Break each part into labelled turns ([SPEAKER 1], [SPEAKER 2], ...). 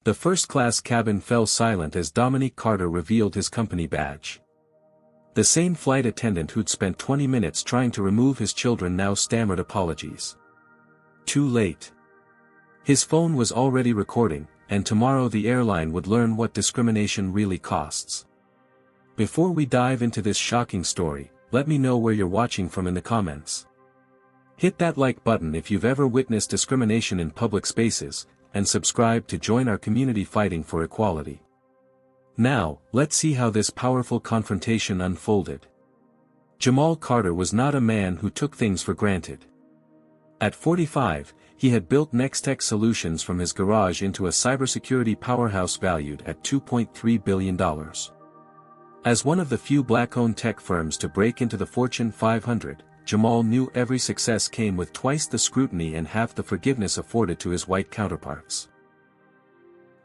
[SPEAKER 1] The first-class cabin fell silent as Dominique Carter revealed his company badge. The same flight attendant who'd spent 20 minutes trying to remove his children now stammered apologies. Too late. His phone was already recording, and tomorrow the airline would learn what discrimination really costs. Before we dive into this shocking story, let me know where you're watching from in the comments. Hit that like button if you've ever witnessed discrimination in public spaces, and subscribe to join our community fighting for equality. Now, let's see how this powerful confrontation unfolded. Jamal Carter was not a man who took things for granted. At 45, he had built Nextech Solutions from his garage into a cybersecurity powerhouse valued at $2.3 billion. As one of the few black-owned tech firms to break into the Fortune 500, Jamal knew every success came with twice the scrutiny and half the forgiveness afforded to his white counterparts.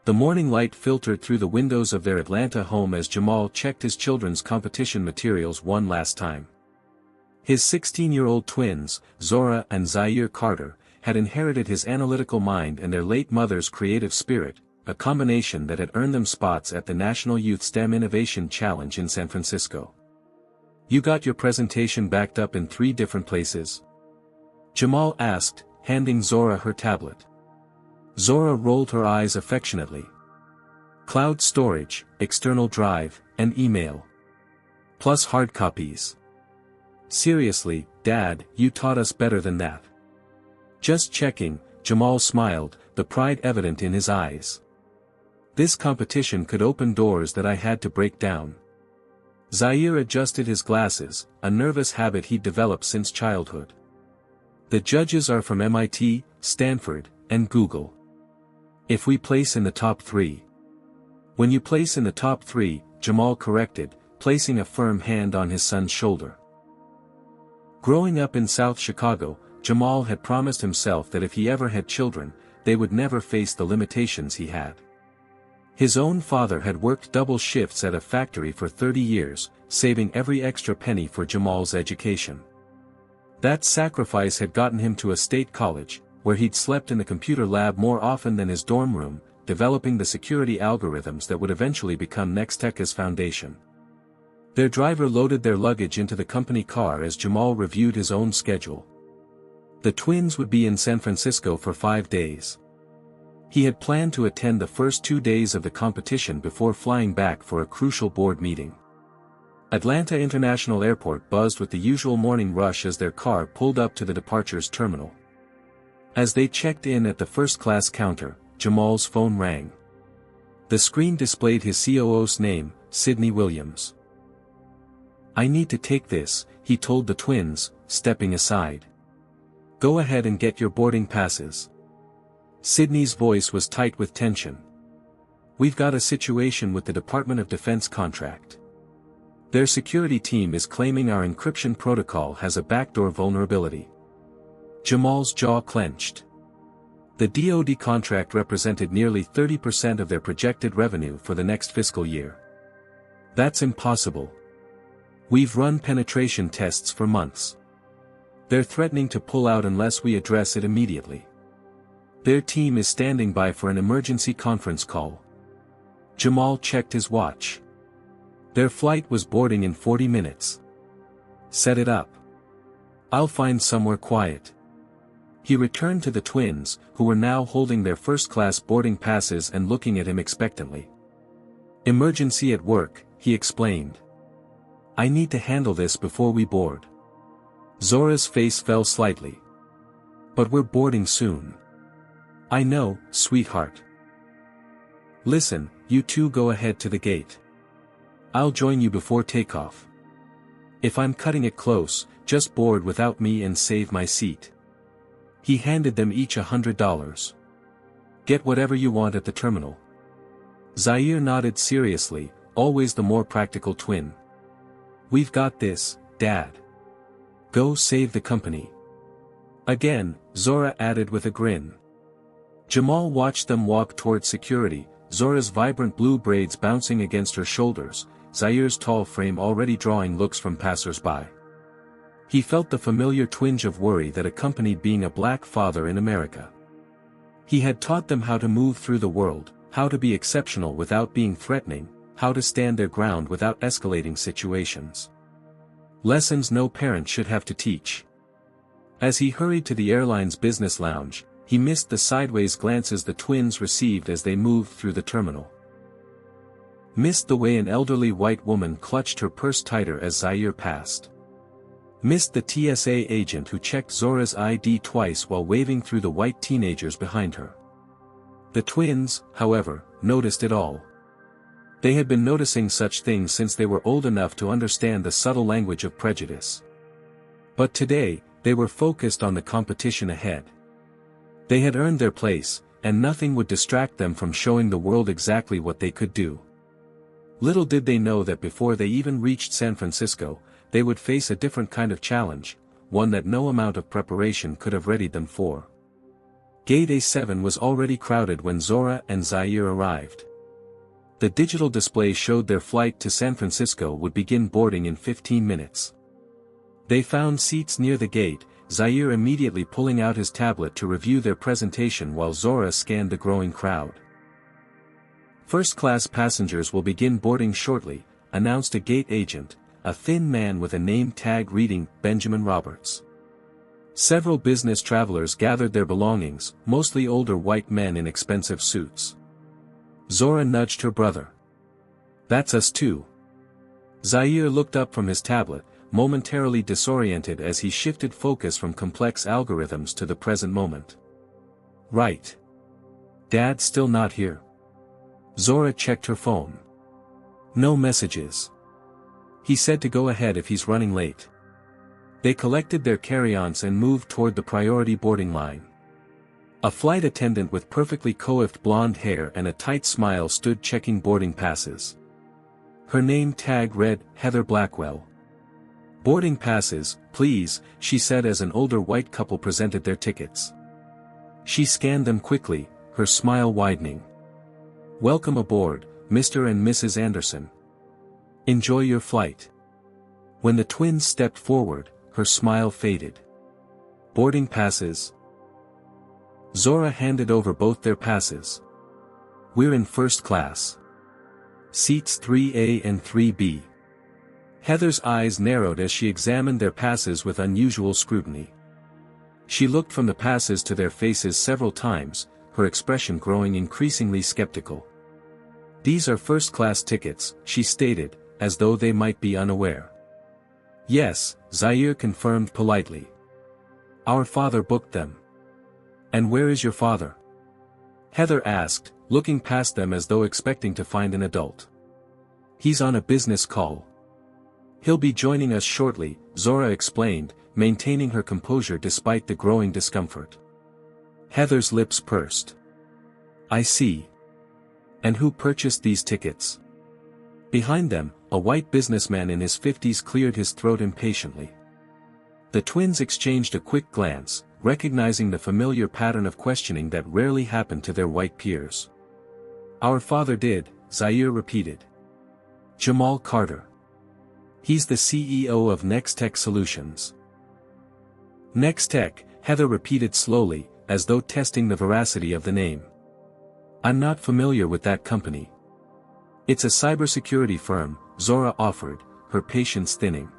[SPEAKER 1] The morning light filtered through the windows of their Atlanta home as Jamal checked his children's competition materials one last time. His 16-year-old twins, Zora and Zaire Carter, had inherited his analytical mind and their late mother's creative spirit, a combination that had earned them spots at the National Youth STEM Innovation Challenge in San Francisco. "You got your presentation backed up in 3 different places?" Jamal asked, handing Zora her tablet. Zora rolled her eyes affectionately. "Cloud storage, external drive, and email. Plus hard copies." "Seriously, Dad, you taught us better than that." "Just checking," Jamal smiled, the pride evident in his eyes. "This competition could open doors that I had to break down." Zaire adjusted his glasses, a nervous habit he'd developed since childhood. "The judges are from MIT, Stanford, and Google. If we place in the top 3. "When you place in the top 3, Jamal corrected, placing a firm hand on his son's shoulder. Growing up in South Chicago, Jamal had promised himself that if he ever had children, they would never face the limitations he had. His own father had worked double shifts at a factory for 30 years, saving every extra penny for Jamal's education. That sacrifice had gotten him to a state college, where he'd slept in the computer lab more often than his dorm room, developing the security algorithms that would eventually become Nextech's foundation. Their driver loaded their luggage into the company car as Jamal reviewed his own schedule. The twins would be in San Francisco for 5 days. He had planned to attend the first 2 days of the competition before flying back for a crucial board meeting. Atlanta International Airport buzzed with the usual morning rush as their car pulled up to the departures terminal. As they checked in at the first-class counter, Jamal's phone rang. The screen displayed his COO's name, Sidney Williams. "I need to take this," he told the twins, stepping aside. "Go ahead and get your boarding passes." Sidney's voice was tight with tension. "We've got a situation with the Department of Defense contract. Their security team is claiming our encryption protocol has a backdoor vulnerability." Jamal's jaw clenched. The DoD contract represented nearly 30% of their projected revenue for the next fiscal year. "That's impossible. We've run penetration tests for months. They're threatening to pull out unless we address it immediately. Their team is standing by for an emergency conference call." Jamal checked his watch. Their flight was boarding in 40 minutes. "Set it up. I'll find somewhere quiet." He returned to the twins, who were now holding their first-class boarding passes and looking at him expectantly. "Emergency at work," he explained. "I need to handle this before we board." Zora's face fell slightly. "But we're boarding soon." "I know, sweetheart. Listen, you two go ahead to the gate. I'll join you before takeoff. If I'm cutting it close, just board without me and save my seat." He handed them each $100. "Get whatever you want at the terminal." Zaire nodded seriously, always the more practical twin. "We've got this, Dad. Go save the company." Again, Zora added with a grin. Jamal watched them walk towards security, Zora's vibrant blue braids bouncing against her shoulders, Zaire's tall frame already drawing looks from passers-by. He felt the familiar twinge of worry that accompanied being a black father in America. He had taught them how to move through the world, how to be exceptional without being threatening, how to stand their ground without escalating situations. Lessons no parent should have to teach. As he hurried to the airline's business lounge, he missed the sideways glances the twins received as they moved through the terminal. Missed the way an elderly white woman clutched her purse tighter as Zaire passed. Missed the TSA agent who checked Zora's ID twice while waving through the white teenagers behind her. The twins, however, noticed it all. They had been noticing such things since they were old enough to understand the subtle language of prejudice. But today, they were focused on the competition ahead. They had earned their place, and nothing would distract them from showing the world exactly what they could do. Little did they know that before they even reached San Francisco, they would face a different kind of challenge, one that no amount of preparation could have readied them for. Gate A7 was already crowded when Zora and Zaire arrived. The digital display showed their flight to San Francisco would begin boarding in 15 minutes. They found seats near the gate, Zaire immediately pulling out his tablet to review their presentation while Zora scanned the growing crowd. First-class passengers will begin boarding shortly, announced a gate agent, a thin man with a name tag reading Benjamin Roberts. Several business travelers gathered their belongings, mostly older white men in expensive suits. Zora nudged her brother. "That's us too." Zaire looked up from his tablet, momentarily disoriented as he shifted focus from complex algorithms to the present moment. "Right. Dad's still not here." Zora checked her phone. "No messages. He said to go ahead if he's running late." They collected their carry-ons and moved toward the priority boarding line. A flight attendant with perfectly coiffed blonde hair and a tight smile stood checking boarding passes. Her name tag read, Heather Blackwell. "Boarding passes, please," she said as an older white couple presented their tickets. She scanned them quickly, her smile widening. "Welcome aboard, Mr. and Mrs. Anderson. Enjoy your flight." When the twins stepped forward, her smile faded. "Boarding passes?" Zora handed over both their passes. "We're in first class. Seats 3A and 3B. Heather's eyes narrowed as she examined their passes with unusual scrutiny. She looked from the passes to their faces several times, her expression growing increasingly skeptical. "These are first-class tickets," she stated, as though they might be unaware. "Yes," Zaire confirmed politely. "Our father booked them." "And where is your father?" Heather asked, looking past them as though expecting to find an adult. "He's on a business call. He'll be joining us shortly," Zora explained, maintaining her composure despite the growing discomfort. Heather's lips pursed. "I see. And who purchased these tickets?" Behind them, a white businessman in his 50s cleared his throat impatiently. The twins exchanged a quick glance, recognizing the familiar pattern of questioning that rarely happened to their white peers. "Our father did," Zaire repeated. "Jamal Carter. He's the CEO of Nextech Solutions." "Nextech," Heather repeated slowly, as though testing the veracity of the name. "I'm not familiar with that company." "It's a cybersecurity firm," Zora offered, her patience thinning.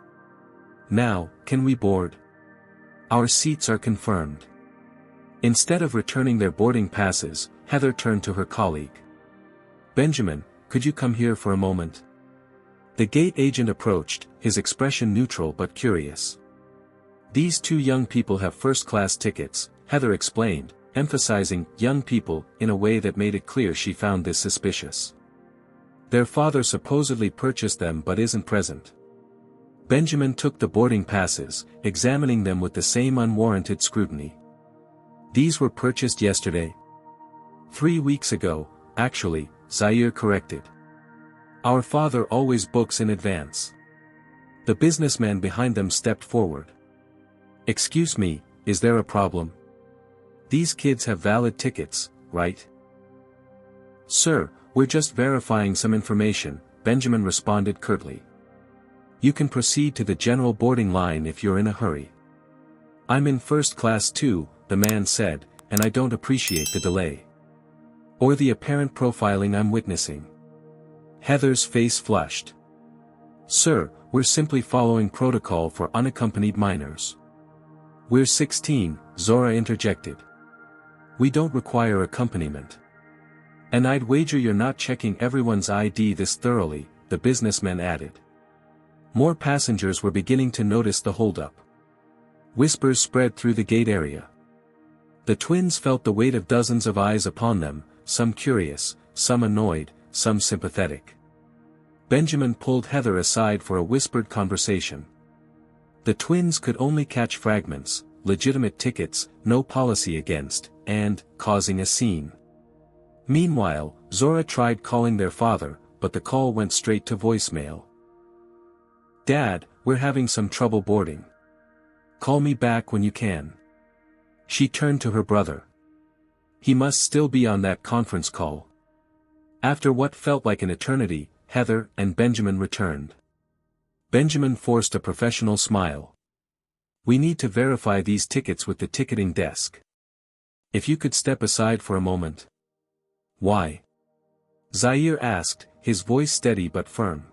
[SPEAKER 1] "Now, can we board? Our seats are confirmed." Instead of returning their boarding passes, Heather turned to her colleague. "Benjamin, could you come here for a moment?" The gate agent approached, his expression neutral but curious. "These two young people have first-class tickets," Heather explained, emphasizing young people in a way that made it clear she found this suspicious. "Their father supposedly purchased them but isn't present." Benjamin took the boarding passes, examining them with the same unwarranted scrutiny. "These were purchased yesterday?" 3 weeks ago, actually," Zaire corrected. "Our father always books in advance." The businessman behind them stepped forward. "Excuse me, is there a problem? These kids have valid tickets, right?" "Sir, we're just verifying some information," Benjamin responded curtly. "You can proceed to the general boarding line if you're in a hurry." "I'm in first class too," the man said, "and I don't appreciate the delay." Or the apparent profiling I'm witnessing? Heather's face flushed. Sir, we're simply following protocol for unaccompanied minors. We're 16, Zora interjected. We don't require accompaniment. And I'd wager you're not checking everyone's ID this thoroughly, the businessman added. More passengers were beginning to notice the holdup. Whispers spread through the gate area. The twins felt the weight of dozens of eyes upon them, some curious, some annoyed, some sympathetic. Benjamin pulled Heather aside for a whispered conversation. The twins could only catch fragments, legitimate tickets, no policy against, and, causing a scene. Meanwhile, Zora tried calling their father, but the call went straight to voicemail. Dad, we're having some trouble boarding. Call me back when you can. She turned to her brother. He must still be on that conference call. After what felt like an eternity, Heather and Benjamin returned. Benjamin forced a professional smile. We need to verify these tickets with the ticketing desk. If you could step aside for a moment. Why? Zaire asked, his voice steady but firm.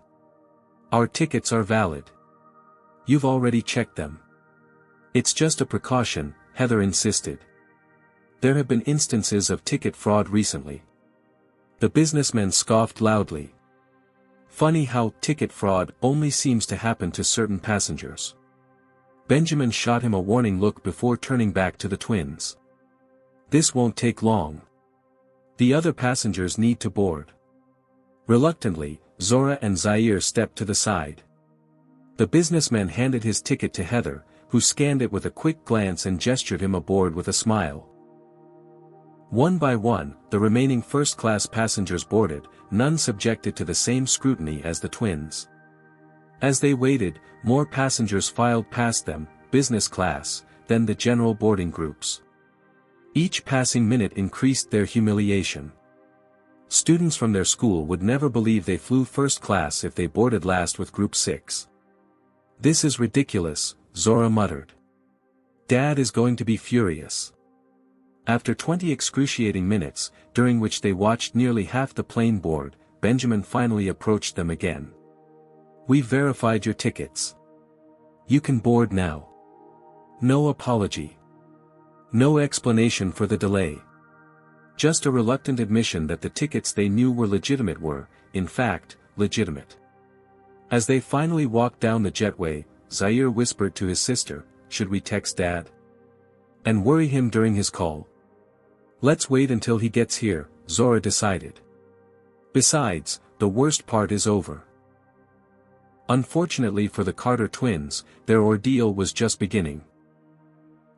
[SPEAKER 1] Our tickets are valid. You've already checked them. It's just a precaution, Heather insisted. There have been instances of ticket fraud recently. The businessman scoffed loudly. Funny how ticket fraud only seems to happen to certain passengers. Benjamin shot him a warning look before turning back to the twins. This won't take long. The other passengers need to board. Reluctantly, Zora and Zaire stepped to the side. The businessman handed his ticket to Heather, who scanned it with a quick glance and gestured him aboard with a smile. One by one, the remaining first-class passengers boarded, none subjected to the same scrutiny as the twins. As they waited, more passengers filed past them, business class, then the general boarding groups. Each passing minute increased their humiliation. Students from their school would never believe they flew first class if they boarded last with Group 6. This is ridiculous, Zora muttered. Dad is going to be furious. After 20 excruciating minutes, during which they watched nearly half the plane board, Benjamin finally approached them again. We've verified your tickets. You can board now. No apology. No explanation for the delay. Just a reluctant admission that the tickets they knew were legitimate were, in fact, legitimate. As they finally walked down the jetway, Zaire whispered to his sister, should we text Dad? And worry him during his call? Let's wait until he gets here, Zora decided. Besides, the worst part is over. Unfortunately for the Carter twins, their ordeal was just beginning.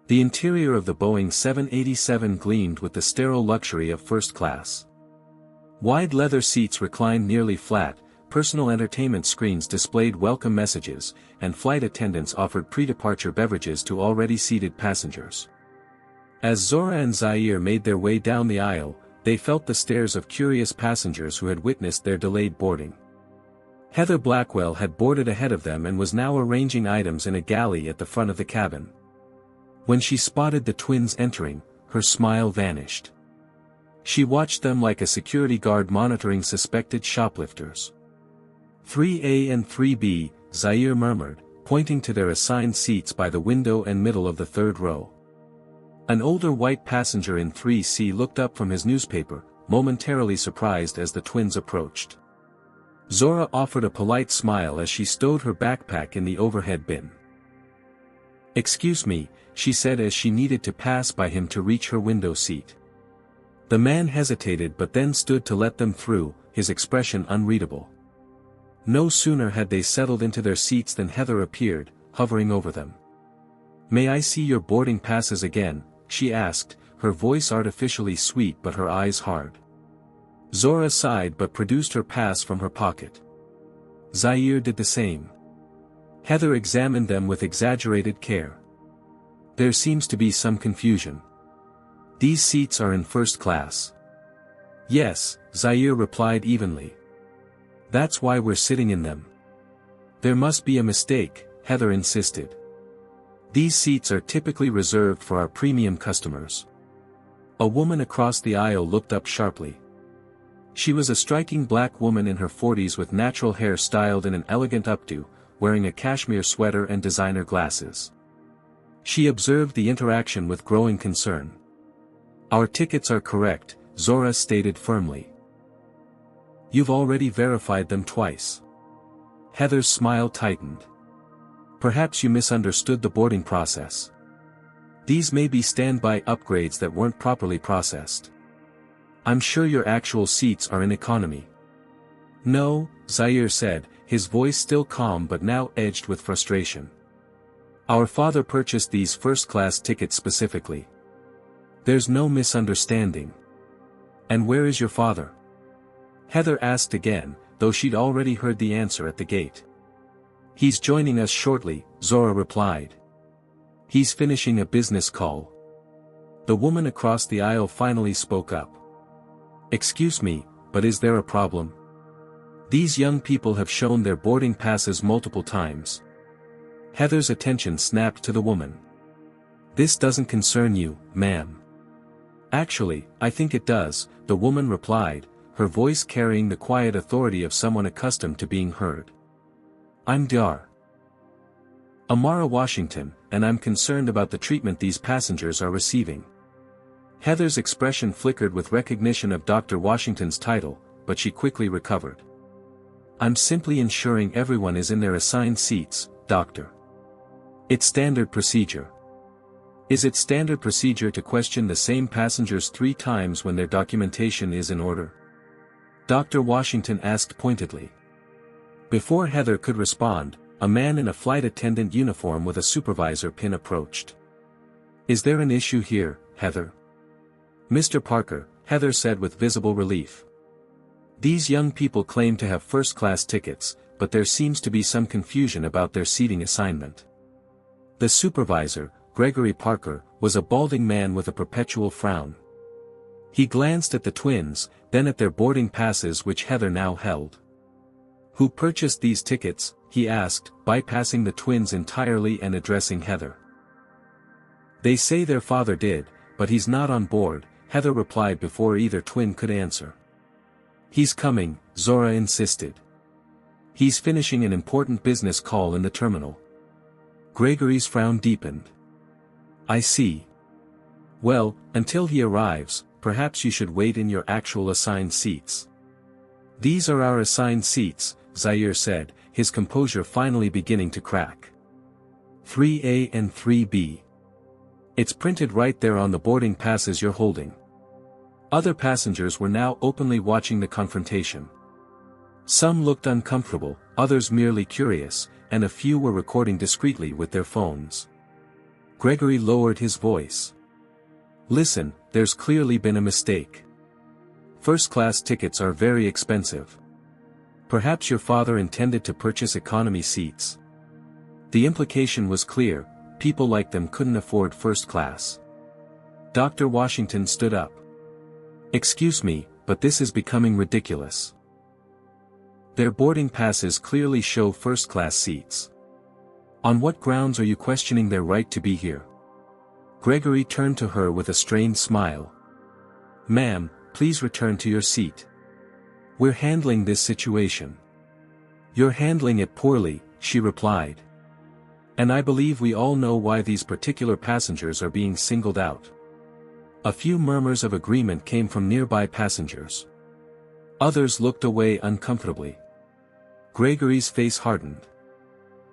[SPEAKER 1] The interior of the Boeing 787 gleamed with the sterile luxury of first class. Wide leather seats reclined nearly flat, personal entertainment screens displayed welcome messages, and flight attendants offered pre-departure beverages to already seated passengers. As Zora and Zaire made their way down the aisle, they felt the stares of curious passengers who had witnessed their delayed boarding. Heather Blackwell had boarded ahead of them and was now arranging items in a galley at the front of the cabin. When she spotted the twins entering, her smile vanished. She watched them like a security guard monitoring suspected shoplifters. 3A and 3B, Zaire murmured, pointing to their assigned seats by the window and middle of the third row. An older white passenger in 3C looked up from his newspaper, momentarily surprised as the twins approached. Zora offered a polite smile as she stowed her backpack in the overhead bin. Excuse me, she said as she needed to pass by him to reach her window seat. The man hesitated but then stood to let them through, his expression unreadable. No sooner had they settled into their seats than Heather appeared, hovering over them. May I see your boarding passes again? She asked, her voice artificially sweet but her eyes hard. Zora sighed but produced her pass from her pocket. Zaire did the same. Heather examined them with exaggerated care. There seems to be some confusion. These seats are in first class. Yes, Zaire replied evenly. That's why we're sitting in them. There must be a mistake, Heather insisted. These seats are typically reserved for our premium customers. A woman across the aisle looked up sharply. She was a striking black woman in her 40s with natural hair styled in an elegant updo, wearing a cashmere sweater and designer glasses. She observed the interaction with growing concern. "Our tickets are correct," Zora stated firmly. "You've already verified them twice." Heather's smile tightened. "Perhaps you misunderstood the boarding process. These may be standby upgrades that weren't properly processed. I'm sure your actual seats are in economy." "No," Zaire said, his voice still calm but now edged with frustration. "Our father purchased these first-class tickets specifically. There's no misunderstanding." "And where is your father?" Heather asked again, though she'd already heard the answer at the gate. "He's joining us shortly," Zora replied. "He's finishing a business call." The woman across the aisle finally spoke up. "Excuse me, but is there a problem? These young people have shown their boarding passes multiple times." Heather's attention snapped to the woman. "This doesn't concern you, ma'am." "Actually, I think it does," the woman replied, her voice carrying the quiet authority of someone accustomed to being heard. "I'm Dr. Amara Washington, and I'm concerned about the treatment these passengers are receiving." Heather's expression flickered with recognition of Dr. Washington's title, but she quickly recovered. "I'm simply ensuring everyone is in their assigned seats, Doctor. It's standard procedure." "Is it standard procedure to question the same passengers 3 times when their documentation is in order?" Dr. Washington asked pointedly. Before Heather could respond, a man in a flight attendant uniform with a supervisor pin approached. "Is there an issue here, Heather?" "Mr. Parker," Heather said with visible relief. "These young people claim to have first-class tickets, but there seems to be some confusion about their seating assignment." The supervisor, Gregory Parker, was a balding man with a perpetual frown. He glanced at the twins, then at their boarding passes which Heather now held. "Who purchased these tickets?" he asked, bypassing the twins entirely and addressing Heather. "They say their father did, but he's not on board," Heather replied before either twin could answer. "He's coming," Zora insisted. "He's finishing an important business call in the terminal." Gregory's frown deepened. "I see. Well, until he arrives, perhaps you should wait in your actual assigned seats." "These are our assigned seats," Zaire said, his composure finally beginning to crack. "3A and 3B. It's printed right there on the boarding passes you're holding." Other passengers were now openly watching the confrontation. Some looked uncomfortable, others merely curious, and a few were recording discreetly with their phones. Gregory lowered his voice. "Listen, there's clearly been a mistake. First-class tickets are very expensive. Perhaps your father intended to purchase economy seats. The implication was clear, people like them couldn't afford first class." Dr. Washington stood up. "Excuse me, but this is becoming ridiculous. Their boarding passes clearly show first-class seats. On what grounds are you questioning their right to be here?" Gregory turned to her with a strained smile. "Ma'am, please return to your seat. We're handling this situation." "You're handling it poorly," she replied. "And I believe we all know why these particular passengers are being singled out." A few murmurs of agreement came from nearby passengers. Others looked away uncomfortably. Gregory's face hardened.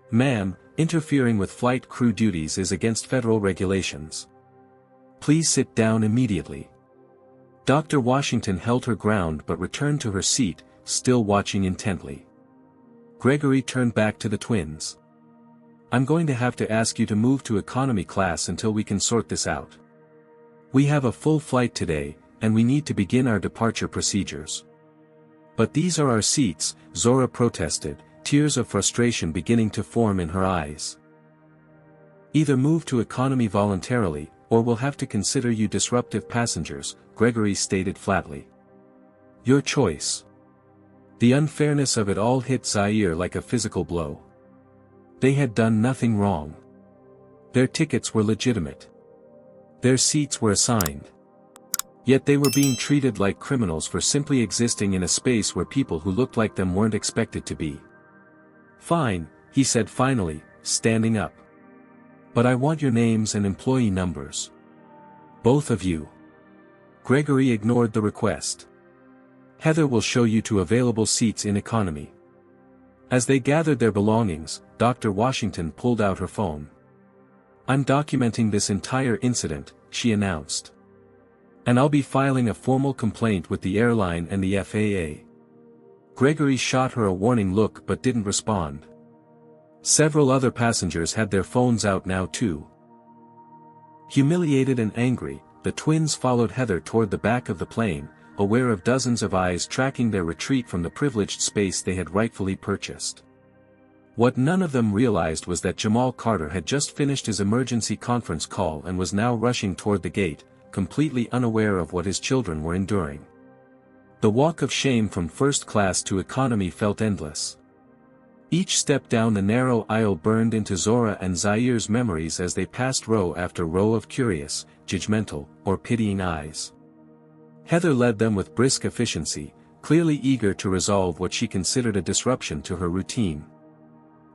[SPEAKER 1] "Ma'am, interfering with flight crew duties is against federal regulations. Please sit down immediately." Dr. Washington held her ground but returned to her seat, still watching intently. Gregory turned back to the twins. "I'm going to have to ask you to move to economy class until we can sort this out. We have a full flight today, and we need to begin our departure procedures." "But these are our seats," Zora protested, tears of frustration beginning to form in her eyes. "Either move to economy voluntarily, or we'll have to consider you disruptive passengers," Gregory stated flatly. "Your choice." The unfairness of it all hit Zaire like a physical blow. They had done nothing wrong. Their tickets were legitimate. Their seats were assigned. Yet they were being treated like criminals for simply existing in a space where people who looked like them weren't expected to be. "Fine," he said finally, standing up. "But I want your names and employee numbers. Both of you." Gregory ignored the request. "Heather will show you to available seats in economy." As they gathered their belongings, Dr. Washington pulled out her phone. "I'm documenting this entire incident," she announced. "And I'll be filing a formal complaint with the airline and the FAA." Gregory shot her a warning look but didn't respond. Several other passengers had their phones out now too. Humiliated and angry, the twins followed Heather toward the back of the plane, aware of dozens of eyes tracking their retreat from the privileged space they had rightfully purchased. What none of them realized was that Jamal Carter had just finished his emergency conference call and was now rushing toward the gate, completely unaware of what his children were enduring. The walk of shame from first class to economy felt endless. Each step down the narrow aisle burned into Zora and Zaire's memories as they passed row after row of curious, judgmental, or pitying eyes. Heather led them with brisk efficiency, clearly eager to resolve what she considered a disruption to her routine.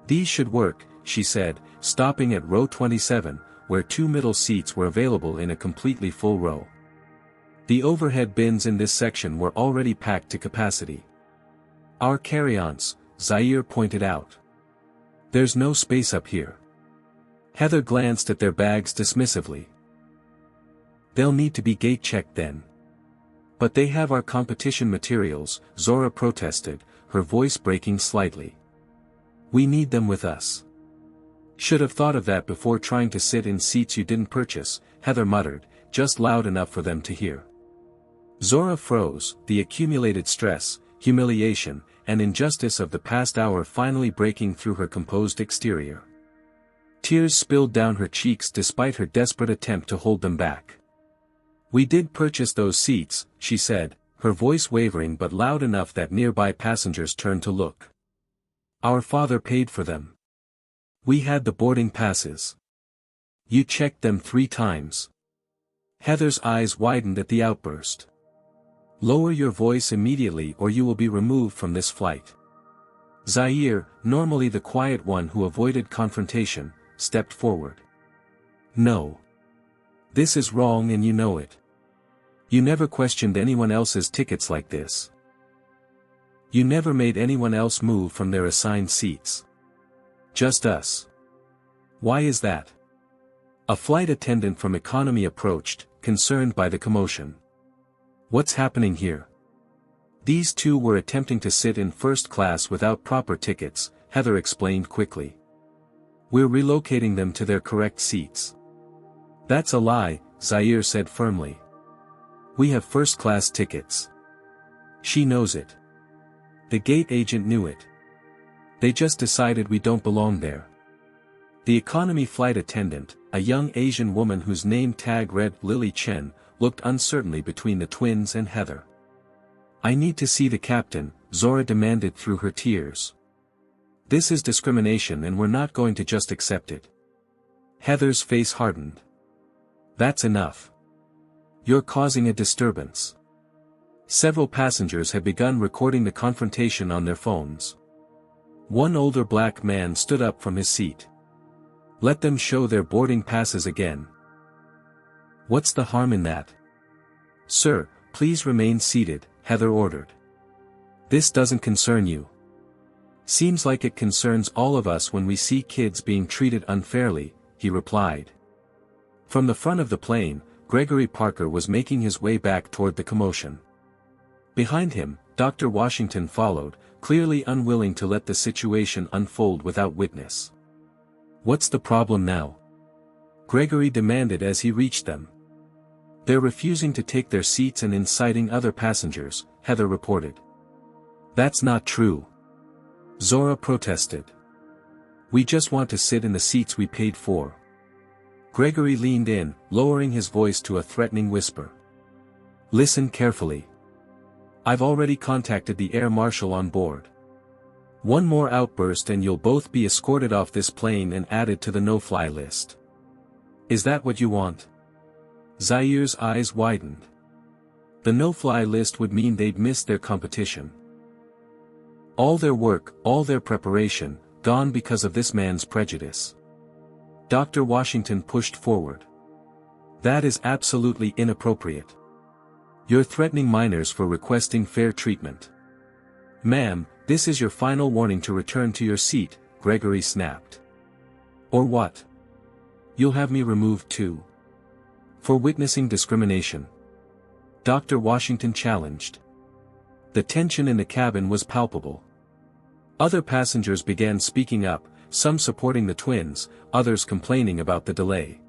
[SPEAKER 1] "These should work," she said, stopping at row 27, where 2 middle seats were available in a completely full row. The overhead bins in this section were already packed to capacity. "Our carry-ons," Zaire pointed out. "There's no space up here." Heather glanced at their bags dismissively. "They'll need to be gate-checked then." "But they have our competition materials," Zora protested, her voice breaking slightly. "We need them with us." "Should have thought of that before trying to sit in seats you didn't purchase," Heather muttered, just loud enough for them to hear. Zora froze, the accumulated stress, humiliation, and injustice of the past hour finally breaking through her composed exterior. Tears spilled down her cheeks despite her desperate attempt to hold them back. "We did purchase those seats," she said, her voice wavering but loud enough that nearby passengers turned to look. "Our father paid for them. We had the boarding passes. You checked them 3 times. Heather's eyes widened at the outburst. "Lower your voice immediately or you will be removed from this flight." Zaire, normally the quiet one who avoided confrontation, stepped forward. "No. This is wrong and you know it. You never questioned anyone else's tickets like this. You never made anyone else move from their assigned seats. Just us. Why is that?" A flight attendant from economy approached, concerned by the commotion. "What's happening here?" "These 2 were attempting to sit in first class without proper tickets," Heather explained quickly. "We're relocating them to their correct seats." "That's a lie," Zaire said firmly. "We have first-class tickets. She knows it. The gate agent knew it. They just decided we don't belong there." The economy flight attendant, a young Asian woman whose name tag read Lily Chen, looked uncertainly between the twins and Heather. "I need to see the captain," Zora demanded through her tears. "This is discrimination and we're not going to just accept it." Heather's face hardened. "That's enough. You're causing a disturbance." Several passengers had begun recording the confrontation on their phones. One older black man stood up from his seat. "Let them show their boarding passes again." "What's the harm in that?" "Sir, please remain seated," Heather ordered. "This doesn't concern you." "Seems like it concerns all of us when we see kids being treated unfairly," he replied. From the front of the plane, Gregory Parker was making his way back toward the commotion. Behind him, Dr. Washington followed, clearly unwilling to let the situation unfold without witness. "What's the problem now?" Gregory demanded as he reached them. "They're refusing to take their seats and inciting other passengers," Heather reported. "That's not true." Zora protested. "We just want to sit in the seats we paid for." Gregory leaned in, lowering his voice to a threatening whisper. "Listen carefully. I've already contacted the air marshal on board. One more outburst and you'll both be escorted off this plane and added to the no-fly list. Is that what you want?" Zaire's eyes widened. The no-fly list would mean they'd miss their competition. All their work, all their preparation, gone because of this man's prejudice. Dr. Washington pushed forward. That is absolutely inappropriate. You're threatening minors for requesting fair treatment. Ma'am, this is your final warning to return to your seat, Gregory snapped. Or what? You'll have me removed too. For witnessing discrimination. Dr. Washington challenged. The tension in the cabin was palpable. Other passengers began speaking up, some supporting the twins, others complaining about the delay.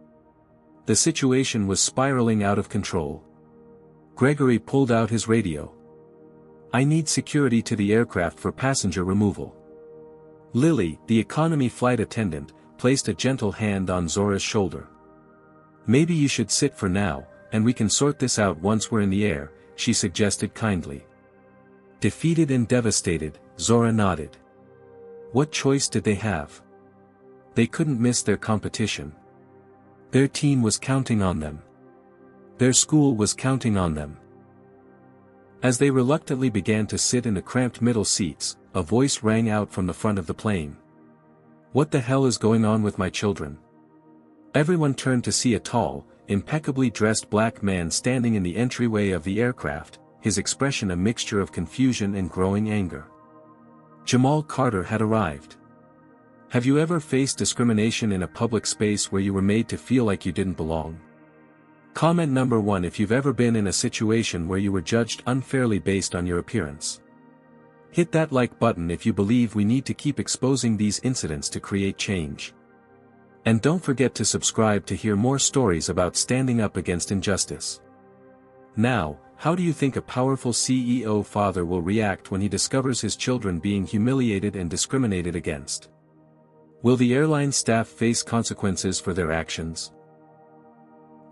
[SPEAKER 1] The situation was spiraling out of control. Gregory pulled out his radio. I need security to the aircraft for passenger removal. Lily, the economy flight attendant, placed a gentle hand on Zora's shoulder. Maybe you should sit for now, and we can sort this out once we're in the air, she suggested kindly. Defeated and devastated, Zora nodded. What choice did they have? They couldn't miss their competition. Their team was counting on them. Their school was counting on them. As they reluctantly began to sit in the cramped middle seats, a voice rang out from the front of the plane. What the hell is going on with my children? Everyone turned to see a tall, impeccably dressed black man standing in the entryway of the aircraft, his expression a mixture of confusion and growing anger. Jamal Carter had arrived. Have you ever faced discrimination in a public space where you were made to feel like you didn't belong? Comment number 1 if you've ever been in a situation where you were judged unfairly based on your appearance. Hit that like button if you believe we need to keep exposing these incidents to create change. And don't forget to subscribe to hear more stories about standing up against injustice. Now, how do you think a powerful CEO father will react when he discovers his children being humiliated and discriminated against? Will the airline staff face consequences for their actions?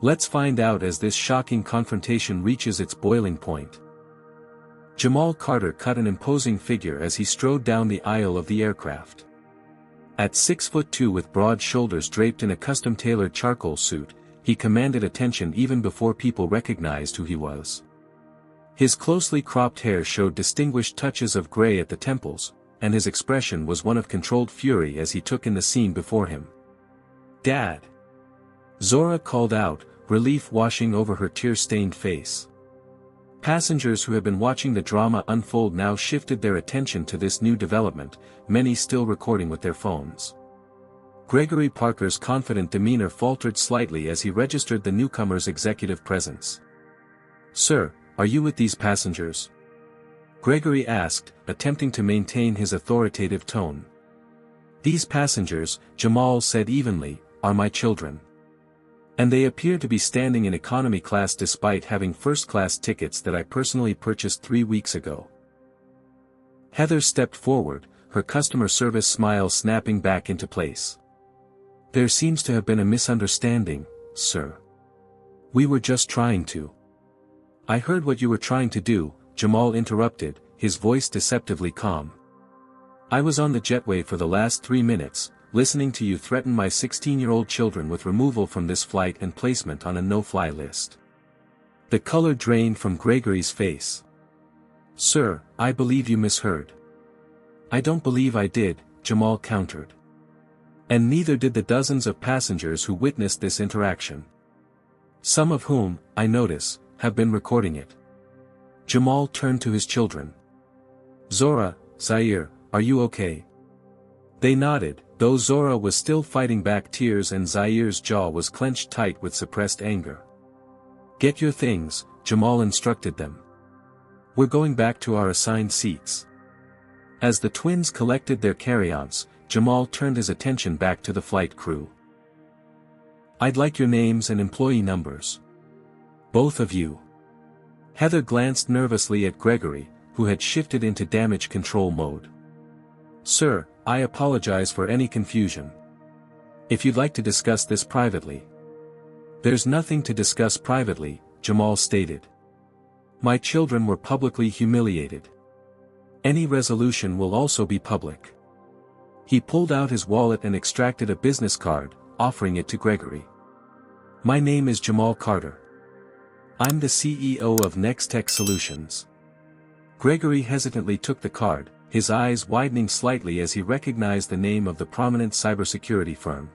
[SPEAKER 1] Let's find out as this shocking confrontation reaches its boiling point. Jamal Carter cut an imposing figure as he strode down the aisle of the aircraft. At 6'2" with broad shoulders draped in a custom-tailored charcoal suit, he commanded attention even before people recognized who he was. His closely cropped hair showed distinguished touches of gray at the temples, and his expression was one of controlled fury as he took in the scene before him. Dad! Zora called out, relief washing over her tear-stained face. Passengers who had been watching the drama unfold now shifted their attention to this new development, many still recording with their phones. Gregory Parker's confident demeanor faltered slightly as he registered the newcomer's executive presence. Sir, are you with these passengers? Gregory asked, attempting to maintain his authoritative tone. These passengers, Jamal said evenly, are my children. And they appear to be standing in economy class despite having first-class tickets that I personally purchased 3 weeks ago. Heather stepped forward, her customer service smile snapping back into place. There seems to have been a misunderstanding, sir. We were just trying to. I heard what you were trying to do, Jamal interrupted, his voice deceptively calm. I was on the jetway for the last 3 minutes, listening to you threaten my 16-year-old children with removal from this flight and placement on a no-fly list. The color drained from Gregory's face. Sir, I believe you misheard. I don't believe I did, Jamal countered. And neither did the dozens of passengers who witnessed this interaction. Some of whom, I notice, have been recording it. Jamal turned to his children. Zora, Zaire, are you okay? They nodded, though Zora was still fighting back tears and Zaire's jaw was clenched tight with suppressed anger. Get your things, Jamal instructed them. We're going back to our assigned seats. As the twins collected their carry-ons, Jamal turned his attention back to the flight crew. I'd like your names and employee numbers. Both of you. Heather glanced nervously at Gregory, who had shifted into damage control mode. Sir, I apologize for any confusion. If you'd like to discuss this privately. There's nothing to discuss privately, Jamal stated. My children were publicly humiliated. Any resolution will also be public. He pulled out his wallet and extracted a business card, offering it to Gregory. My name is Jamal Carter. I'm the CEO of Nextech Solutions. Gregory hesitantly took the card, his eyes widening slightly as he recognized the name of the prominent cybersecurity firm.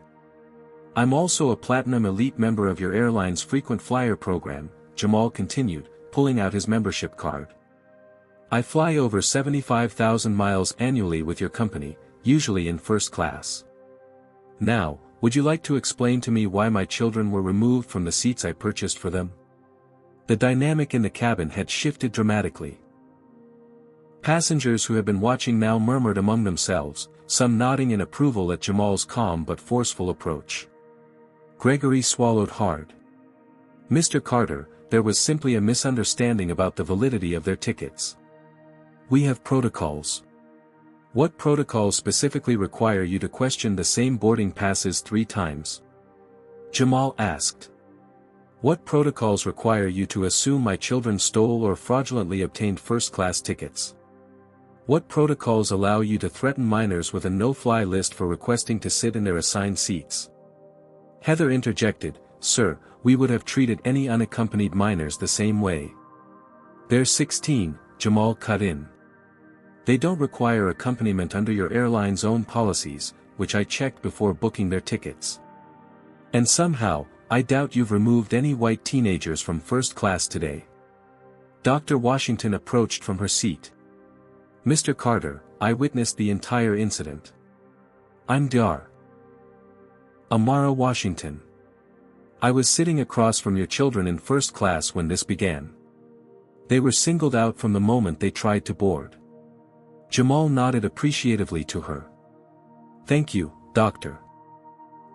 [SPEAKER 1] I'm also a Platinum Elite member of your airline's frequent flyer program, Jamal continued, pulling out his membership card. I fly over 75,000 miles annually with your company, usually in first class. Now, would you like to explain to me why my children were removed from the seats I purchased for them? The dynamic in the cabin had shifted dramatically. Passengers who had been watching now murmured among themselves, some nodding in approval at Jamal's calm but forceful approach. Gregory swallowed hard. Mr. Carter, there was simply a misunderstanding about the validity of their tickets. We have protocols. What protocols specifically require you to question the same boarding passes 3 times? Jamal asked. What protocols require you to assume my children stole or fraudulently obtained first-class tickets? What protocols allow you to threaten minors with a no-fly list for requesting to sit in their assigned seats? Heather interjected, Sir, we would have treated any unaccompanied minors the same way. They're 16, Jamal cut in. They don't require accompaniment under your airline's own policies, which I checked before booking their tickets. And somehow, I doubt you've removed any white teenagers from first class today. Dr. Washington approached from her seat. Mr. Carter, I witnessed the entire incident. I'm Dr. Amara Washington. I was sitting across from your children in first class when this began. They were singled out from the moment they tried to board. Jamal nodded appreciatively to her. Thank you, Doctor.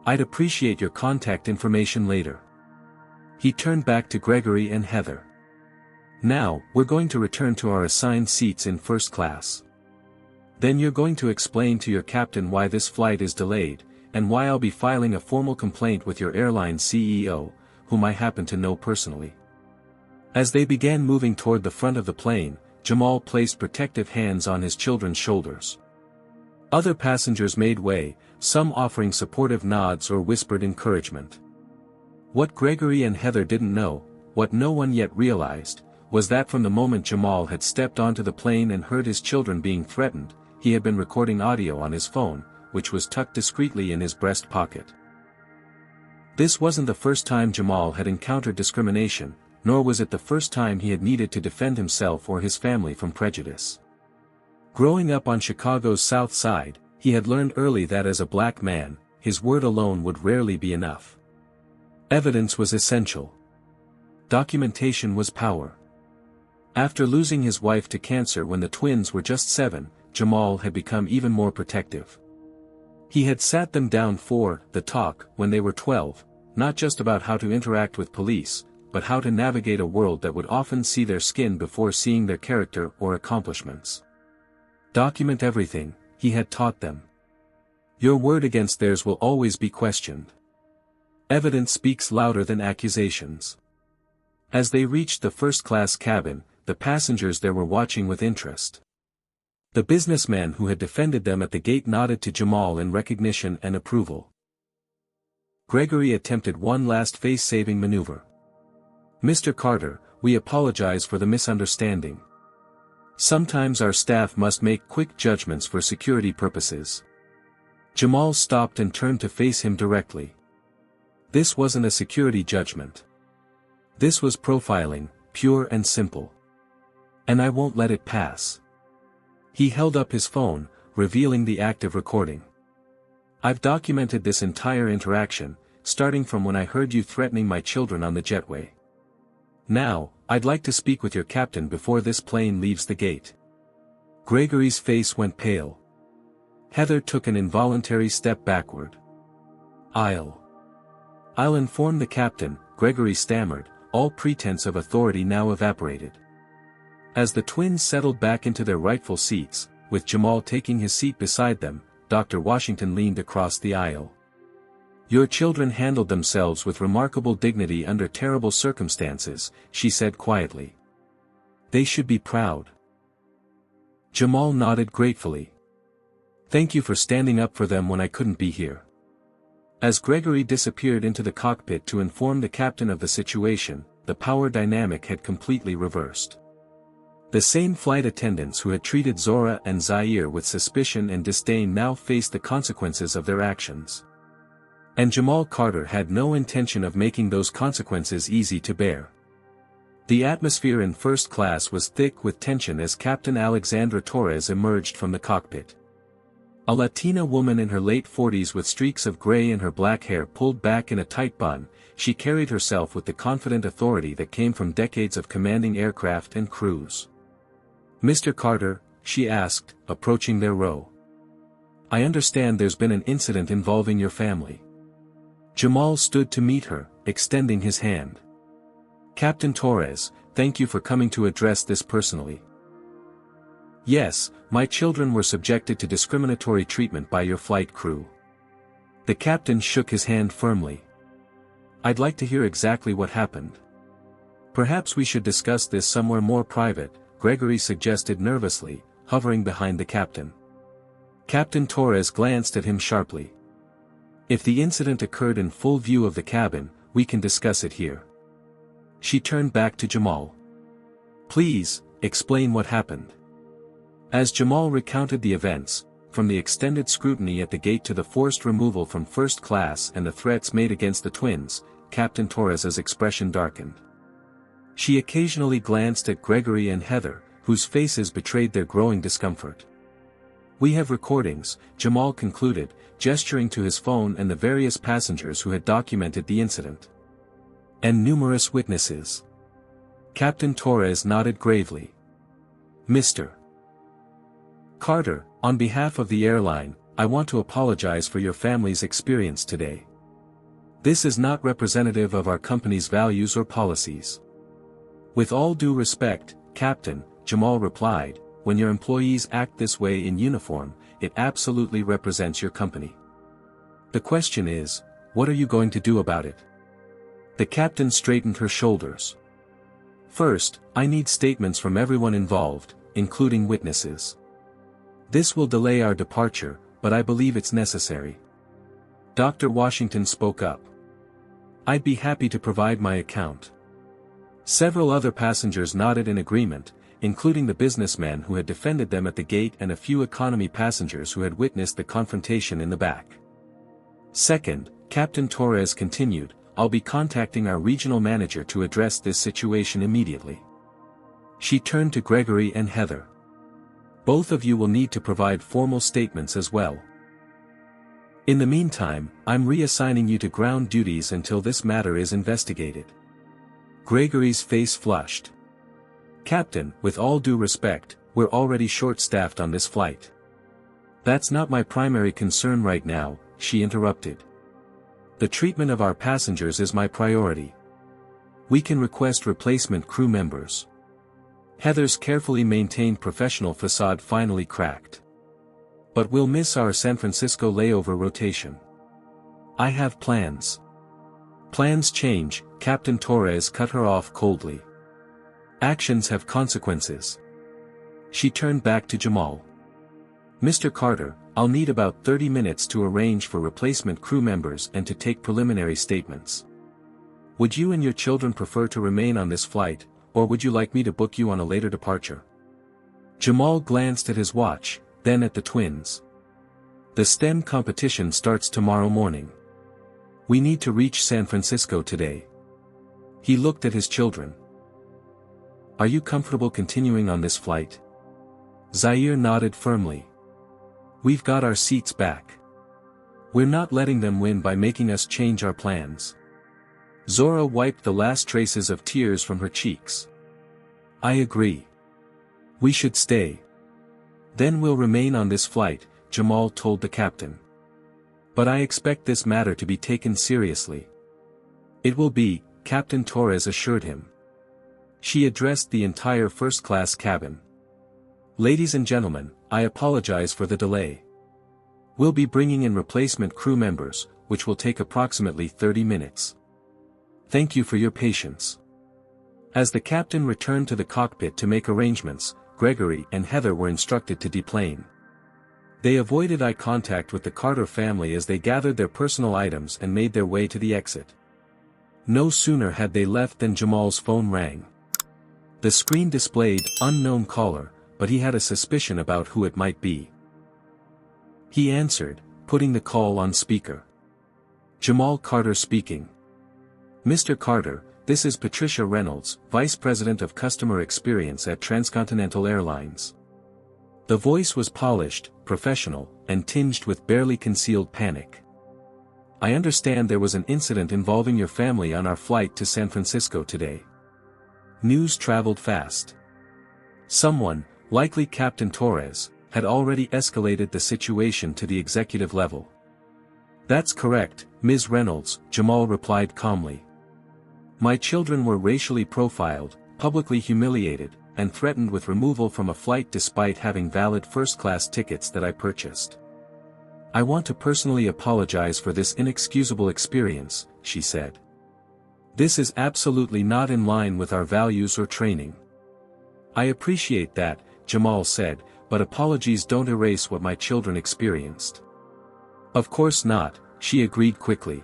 [SPEAKER 1] I'd appreciate your contact information later. He turned back to Gregory and Heather. Now, we're going to return to our assigned seats in first class. Then you're going to explain to your captain why this flight is delayed, and why I'll be filing a formal complaint with your airline's CEO, whom I happen to know personally. As they began moving toward the front of the plane, Jamal placed protective hands on his children's shoulders. Other passengers made way, some offering supportive nods or whispered encouragement. What Gregory and Heather didn't know, what no one yet realized, was that from the moment Jamal had stepped onto the plane and heard his children being threatened, he had been recording audio on his phone, which was tucked discreetly in his breast pocket. This wasn't the first time Jamal had encountered discrimination, nor was it the first time he had needed to defend himself or his family from prejudice. Growing up on Chicago's South Side, he had learned early that as a black man, his word alone would rarely be enough. Evidence was essential. Documentation was power. After losing his wife to cancer when the twins were just 7, Jamal had become even more protective. He had sat them down for the talk when they were 12, not just about how to interact with police, but how to navigate a world that would often see their skin before seeing their character or accomplishments. Document everything, he had taught them. Your word against theirs will always be questioned. Evidence speaks louder than accusations. As they reached the first-class cabin, the passengers there were watching with interest. The businessman who had defended them at the gate nodded to Jamal in recognition and approval. Gregory attempted one last face-saving maneuver. Mr. Carter, we apologize for the misunderstanding. Sometimes our staff must make quick judgments for security purposes. Jamal stopped and turned to face him directly. This wasn't a security judgment. This was profiling, pure and simple. And I won't let it pass. He held up his phone, revealing the active recording. I've documented this entire interaction, starting from when I heard you threatening my children on the jetway. Now, I'd like to speak with your captain before this plane leaves the gate. Gregory's face went pale. Heather took an involuntary step backward. I'll inform the captain, Gregory stammered, all pretense of authority now evaporated. As the twins settled back into their rightful seats, with Jamal taking his seat beside them, Dr. Washington leaned across the aisle. Your children handled themselves with remarkable dignity under terrible circumstances, she said quietly. They should be proud. Jamal nodded gratefully. Thank you for standing up for them when I couldn't be here. As Gregory disappeared into the cockpit to inform the captain of the situation, the power dynamic had completely reversed. The same flight attendants who had treated Zora and Zaire with suspicion and disdain now faced the consequences of their actions. And Jamal Carter had no intention of making those consequences easy to bear. The atmosphere in first class was thick with tension as Captain Alexandra Torres emerged from the cockpit. A Latina woman in her late 40s with streaks of gray in her black hair pulled back in a tight bun, she carried herself with the confident authority that came from decades of commanding aircraft and crews. "Mr. Carter," she asked, approaching their row. "I understand there's been an incident involving your family." Jamal stood to meet her, extending his hand. "Captain Torres, thank you for coming to address this personally." "Yes, my children were subjected to discriminatory treatment by your flight crew." The captain shook his hand firmly. "I'd like to hear exactly what happened." "Perhaps we should discuss this somewhere more private," Gregory suggested nervously, hovering behind the captain. Captain Torres glanced at him sharply. "If the incident occurred in full view of the cabin, we can discuss it here." She turned back to Jamal. "Please, explain what happened." As Jamal recounted the events, from the extended scrutiny at the gate to the forced removal from first class and the threats made against the twins, Captain Torres's expression darkened. She occasionally glanced at Gregory and Heather, whose faces betrayed their growing discomfort. "We have recordings," Jamal concluded, gesturing to his phone and the various passengers who had documented the incident. "And numerous witnesses." Captain Torres nodded gravely. "Mr. Carter, on behalf of the airline, I want to apologize for your family's experience today. This is not representative of our company's values or policies." "With all due respect, Captain," Jamal replied, "when your employees act this way in uniform, it absolutely represents your company. The question is, what are you going to do about it?" The captain straightened her shoulders. "First, I need statements from everyone involved, including witnesses. This will delay our departure, but I believe it's necessary." Dr. Washington spoke up. "I'd be happy to provide my account." Several other passengers nodded in agreement, including the businessman who had defended them at the gate and a few economy passengers who had witnessed the confrontation in the back. "Second," Captain Torres continued, "I'll be contacting our regional manager to address this situation immediately." She turned to Gregory and Heather. "Both of you will need to provide formal statements as well. In the meantime, I'm reassigning you to ground duties until this matter is investigated." Gregory's face flushed. "Captain, with all due respect, we're already short-staffed on this flight." "That's not my primary concern right now," she interrupted. "The treatment of our passengers is my priority. We can request replacement crew members." Heather's carefully maintained professional facade finally cracked. "But we'll miss our San Francisco layover rotation." "I have plans." "Plans change," Captain Torres cut her off coldly. "Actions have consequences." She turned back to Jamal. "Mr. Carter, I'll need about 30 minutes to arrange for replacement crew members and to take preliminary statements. Would you and your children prefer to remain on this flight, or would you like me to book you on a later departure?" Jamal glanced at his watch, then at the twins. "The STEM competition starts tomorrow morning. We need to reach San Francisco today." He looked at his children. "Are you comfortable continuing on this flight?" Zaire nodded firmly. "We've got our seats back. We're not letting them win by making us change our plans." Zora wiped the last traces of tears from her cheeks. "I agree. We should stay. Then we'll remain on this flight," Jamal told the captain. "But I expect this matter to be taken seriously." "It will be," Captain Torres assured him. She addressed the entire first-class cabin. "Ladies and gentlemen, I apologize for the delay. We'll be bringing in replacement crew members, which will take approximately 30 minutes. Thank you for your patience." As the captain returned to the cockpit to make arrangements, Gregory and Heather were instructed to deplane. They avoided eye contact with the Carter family as they gathered their personal items and made their way to the exit. No sooner had they left than Jamal's phone rang. The screen displayed unknown caller, but he had a suspicion about who it might be. He answered, putting the call on speaker. Jamal Carter speaking. Mr. Carter, this is Patricia Reynolds, Vice President of Customer Experience at Transcontinental Airlines. The voice was polished, professional, and tinged with barely concealed panic. I understand there was an incident involving your family on our flight to San Francisco today. News traveled fast. Someone, likely Captain Torres, had already escalated the situation to the executive level. That's correct, Ms. Reynolds, Jamal replied calmly. My children were racially profiled, publicly humiliated, and threatened with removal from a flight despite having valid first-class tickets that I purchased. I want to personally apologize for this inexcusable experience, she said. This is absolutely not in line with our values or training. I appreciate that, Jamal said, but apologies don't erase what my children experienced. Of course not, she agreed quickly.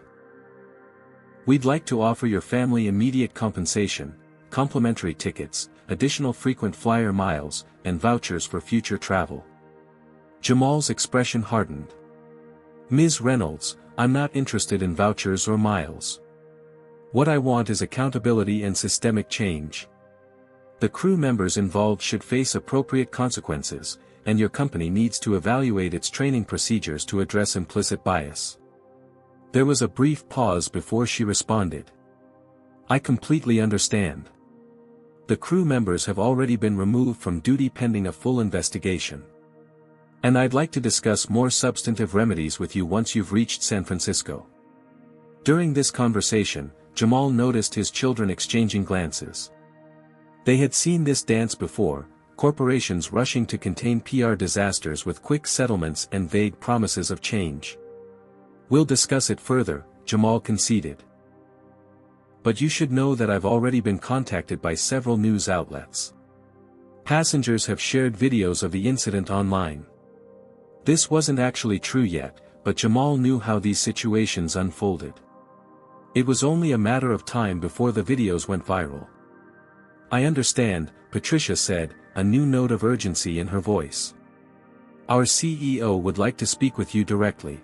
[SPEAKER 1] We'd like to offer your family immediate compensation, complimentary tickets, additional frequent flyer miles, and vouchers for future travel. Jamal's expression hardened. Ms. Reynolds, I'm not interested in vouchers or miles. What I want is accountability and systemic change. The crew members involved should face appropriate consequences, and your company needs to evaluate its training procedures to address implicit bias. There was a brief pause before she responded. I completely understand. The crew members have already been removed from duty pending a full investigation. And I'd like to discuss more substantive remedies with you once you've reached San Francisco. During this conversation, Jamal noticed his children exchanging glances. They had seen this dance before, corporations rushing to contain PR disasters with quick settlements and vague promises of change. We'll discuss it further, Jamal conceded. But you should know that I've already been contacted by several news outlets. Passengers have shared videos of the incident online. This wasn't actually true yet, but Jamal knew how these situations unfolded. It was only a matter of time before the videos went viral. I understand, Patricia said, a new note of urgency in her voice. Our CEO would like to speak with you directly.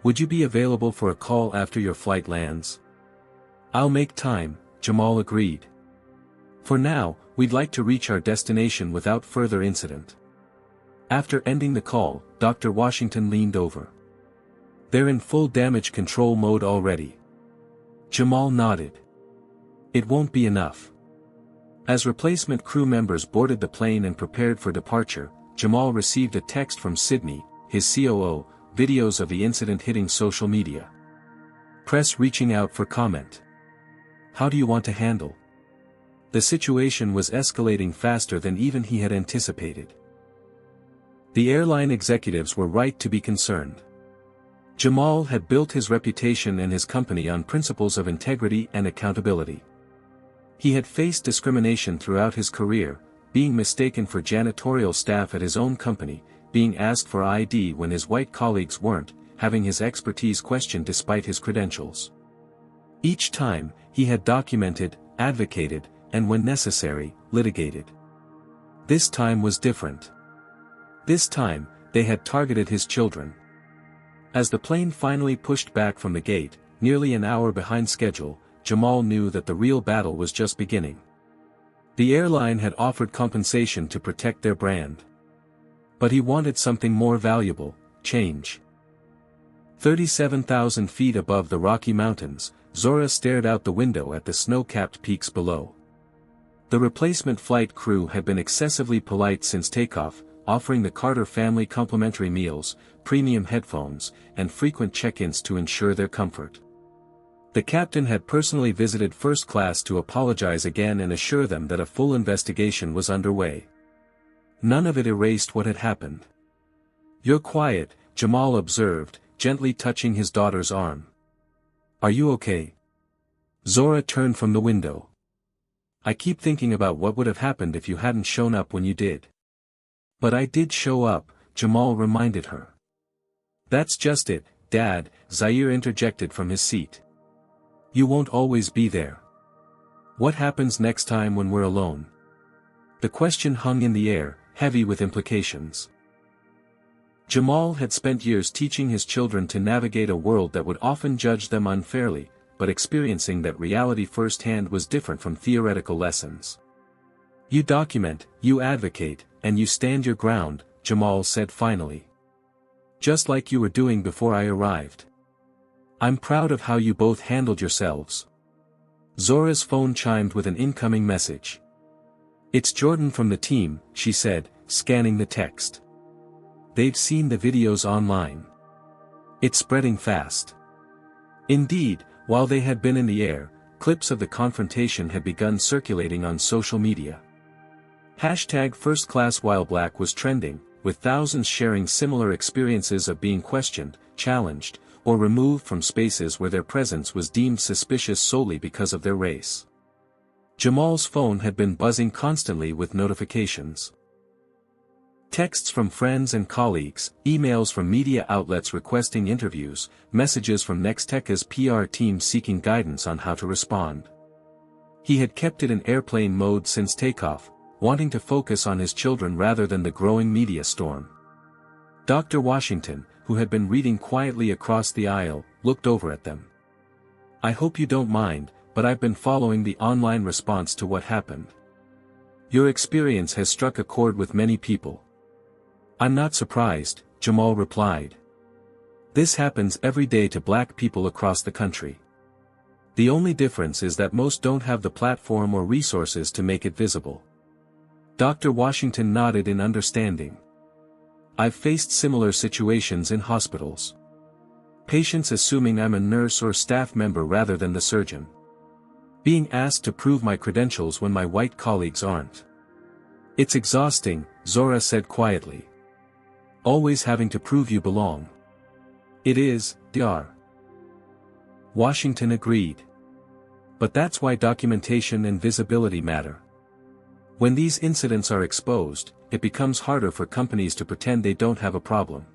[SPEAKER 1] Would you be available for a call after your flight lands? I'll make time, Jamal agreed. For now, we'd like to reach our destination without further incident. After ending the call, Dr. Washington leaned over. They're in full damage control mode already. Jamal nodded. It won't be enough. As replacement crew members boarded the plane and prepared for departure, Jamal received a text from Sydney, his COO, videos of the incident hitting social media. Press reaching out for comment. How do you want to handle? The situation was escalating faster than even he had anticipated. The airline executives were right to be concerned. Jamal had built his reputation and his company on principles of integrity and accountability. He had faced discrimination throughout his career, being mistaken for janitorial staff at his own company, being asked for ID when his white colleagues weren't, having his expertise questioned despite his credentials. Each time, he had documented, advocated, and when necessary, litigated. This time was different. This time, they had targeted his children. As the plane finally pushed back from the gate, nearly an hour behind schedule, Jamal knew that the real battle was just beginning. The airline had offered compensation to protect their brand. But he wanted something more valuable, change. 37,000 feet above the Rocky Mountains, Zora stared out the window at the snow-capped peaks below. The replacement flight crew had been excessively polite since takeoff, offering the Carter family complimentary meals, premium headphones, and frequent check-ins to ensure their comfort. The captain had personally visited first class to apologize again and assure them that a full investigation was underway. None of it erased what had happened. You're quiet, Jamal observed, gently touching his daughter's arm. Are you okay? Zora turned from the window. I keep thinking about what would have happened if you hadn't shown up when you did. But I did show up, Jamal reminded her. That's just it, Dad, Zaire interjected from his seat. You won't always be there. What happens next time when we're alone? The question hung in the air, heavy with implications. Jamal had spent years teaching his children to navigate a world that would often judge them unfairly, but experiencing that reality firsthand was different from theoretical lessons. You document, you advocate, and you stand your ground, Jamal said finally. Just like you were doing before I arrived. I'm proud of how you both handled yourselves. Zora's phone chimed with an incoming message. It's Jordan from the team, she said, scanning the text. They've seen the videos online. It's spreading fast. Indeed, while they had been in the air, clips of the confrontation had begun circulating on social media. #FirstClassWhileBlack was trending, with thousands sharing similar experiences of being questioned, challenged, or removed from spaces where their presence was deemed suspicious solely because of their race. Jamal's phone had been buzzing constantly with notifications. Texts from friends and colleagues, emails from media outlets requesting interviews, messages from Nexteca's PR team seeking guidance on how to respond. He had kept it in airplane mode since takeoff, wanting to focus on his children rather than the growing media storm. Dr. Washington, who had been reading quietly across the aisle, looked over at them. I hope you don't mind, but I've been following the online response to what happened. Your experience has struck a chord with many people. I'm not surprised, Jamal replied. This happens every day to black people across the country. The only difference is that most don't have the platform or resources to make it visible. Dr. Washington nodded in understanding. I've faced similar situations in hospitals. Patients assuming I'm a nurse or staff member rather than the surgeon. Being asked to prove my credentials when my white colleagues aren't. It's exhausting, Zora said quietly. Always having to prove you belong. It is, Dr. Washington agreed. But that's why documentation and visibility matter. When these incidents are exposed, it becomes harder for companies to pretend they don't have a problem.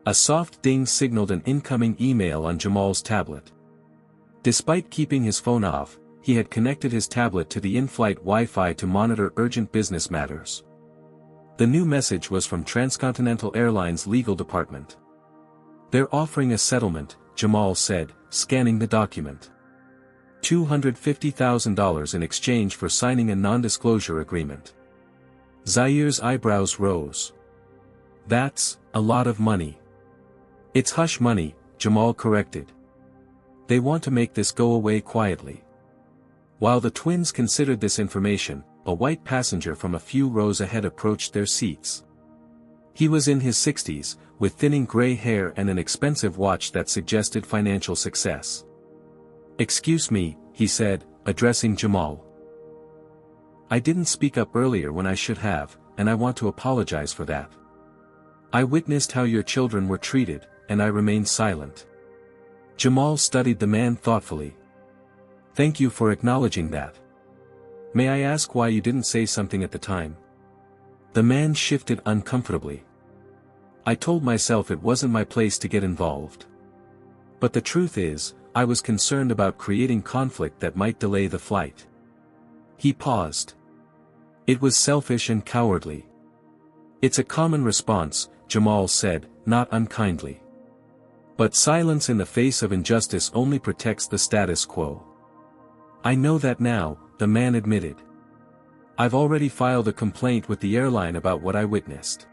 [SPEAKER 1] A soft ding signaled an incoming email on Jamal's tablet. Despite keeping his phone off, he had connected his tablet to the in-flight Wi-Fi to monitor urgent business matters. The new message was from Transcontinental Airlines' legal department. They're offering a settlement, Jamal said, scanning the document. $250,000 in exchange for signing a non-disclosure agreement. Zaire's eyebrows rose. That's a lot of money. It's hush money, Jamal corrected. They want to make this go away quietly. While the twins considered this information, a white passenger from a few rows ahead approached their seats. He was in his 60s, with thinning gray hair and an expensive watch that suggested financial success. Excuse me, he said, addressing Jamal. I didn't speak up earlier when I should have, and I want to apologize for that. I witnessed how your children were treated, and I remained silent. Jamal studied the man thoughtfully. Thank you for acknowledging that. May I ask why you didn't say something at the time? The man shifted uncomfortably. I told myself it wasn't my place to get involved. But the truth is, I was concerned about creating conflict that might delay the flight. He paused. It was selfish and cowardly. It's a common response, Jamal said, not unkindly. But silence in the face of injustice only protects the status quo. I know that now, the man admitted. I've already filed a complaint with the airline about what I witnessed.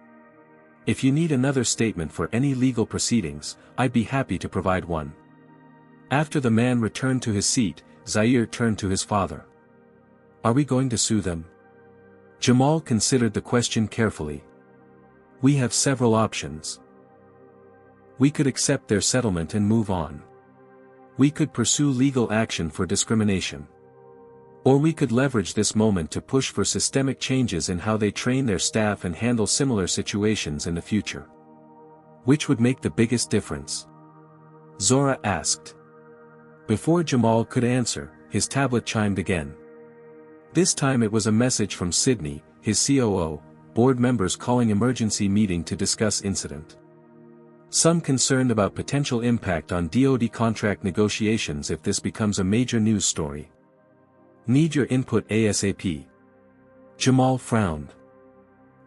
[SPEAKER 1] If you need another statement for any legal proceedings, I'd be happy to provide one. After the man returned to his seat, Zaire turned to his father. Are we going to sue them? Jamal considered the question carefully. We have several options. We could accept their settlement and move on. We could pursue legal action for discrimination. Or we could leverage this moment to push for systemic changes in how they train their staff and handle similar situations in the future. Which would make the biggest difference? Zora asked. Before Jamal could answer, his tablet chimed again. This time it was a message from Sydney, his COO, board members calling emergency meeting to discuss incident. Some concerned about potential impact on DoD contract negotiations if this becomes a major news story. Need your input ASAP. Jamal frowned.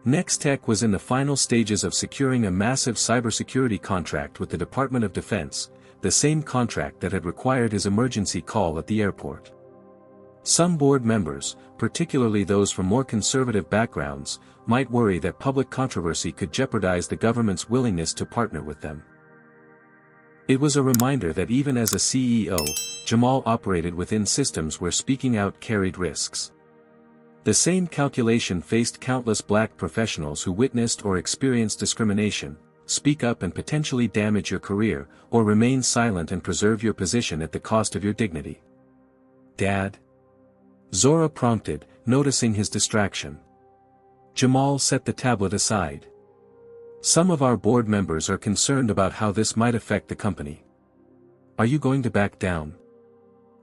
[SPEAKER 1] Nextech was in the final stages of securing a massive cybersecurity contract with the Department of Defense, the same contract that had required his emergency call at the airport. Some board members, particularly those from more conservative backgrounds, might worry that public controversy could jeopardize the government's willingness to partner with them. It was a reminder that even as a CEO, Jamal operated within systems where speaking out carried risks. The same calculation faced countless black professionals who witnessed or experienced discrimination: speak up and potentially damage your career, or remain silent and preserve your position at the cost of your dignity. Dad? Zora prompted, noticing his distraction. Jamal set the tablet aside. Some of our board members are concerned about how this might affect the company. Are you going to back down?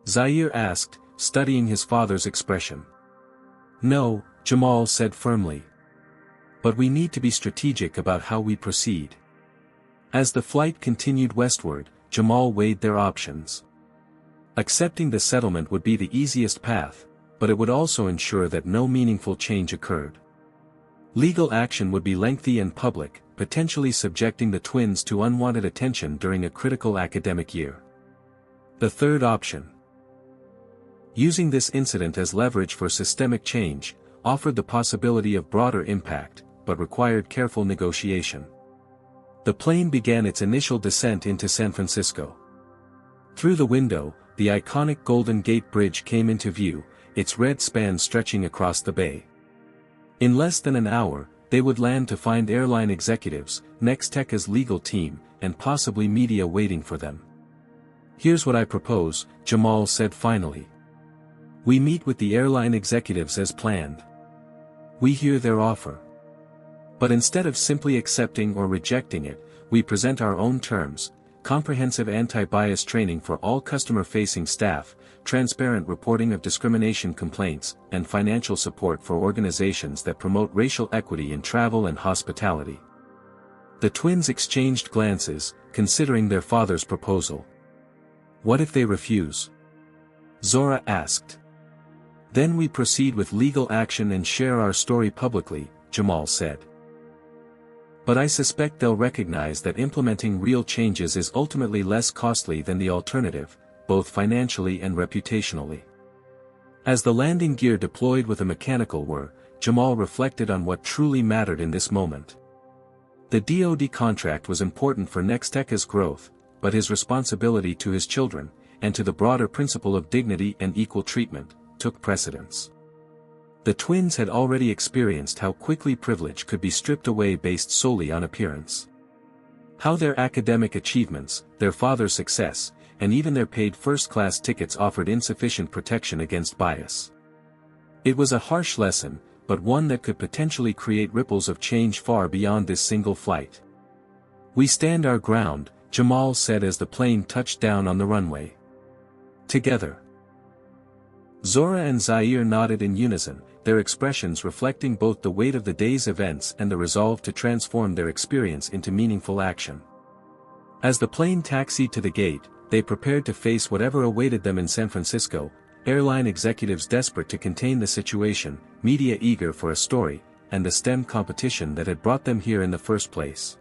[SPEAKER 1] Zaire asked, studying his father's expression. No, Jamal said firmly. But we need to be strategic about how we proceed. As the flight continued westward, Jamal weighed their options. Accepting the settlement would be the easiest path, but it would also ensure that no meaningful change occurred. Legal action would be lengthy and public, potentially subjecting the twins to unwanted attention during a critical academic year. The third option, using this incident as leverage for systemic change, offered the possibility of broader impact, but required careful negotiation. The plane began its initial descent into San Francisco. Through the window, the iconic Golden Gate Bridge came into view, its red span stretching across the bay. In less than an hour, they would land to find airline executives, Nextech's legal team, and possibly media waiting for them. Here's what I propose, Jamal said finally. We meet with the airline executives as planned. We hear their offer. But instead of simply accepting or rejecting it, we present our own terms: comprehensive anti-bias training for all customer-facing staff, transparent reporting of discrimination complaints, and financial support for organizations that promote racial equity in travel and hospitality. The twins exchanged glances, considering their father's proposal. What if they refuse? Zora asked. Then we proceed with legal action and share our story publicly, Jamal said. But I suspect they'll recognize that implementing real changes is ultimately less costly than the alternative, both financially and reputationally. As the landing gear deployed with a mechanical whir, Jamal reflected on what truly mattered in this moment. The DoD contract was important for Nextech's growth, but his responsibility to his children, and to the broader principle of dignity and equal treatment, took precedence. The twins had already experienced how quickly privilege could be stripped away based solely on appearance. How their academic achievements, their father's success, and even their paid first-class tickets offered insufficient protection against bias. It was a harsh lesson, but one that could potentially create ripples of change far beyond this single flight. We stand our ground, Jamal said as the plane touched down on the runway. Together. Zora and Zaire nodded in unison, their expressions reflecting both the weight of the day's events and the resolve to transform their experience into meaningful action. As the plane taxied to the gate, they prepared to face whatever awaited them in San Francisco, airline executives desperate to contain the situation, media eager for a story, and the STEM competition that had brought them here in the first place.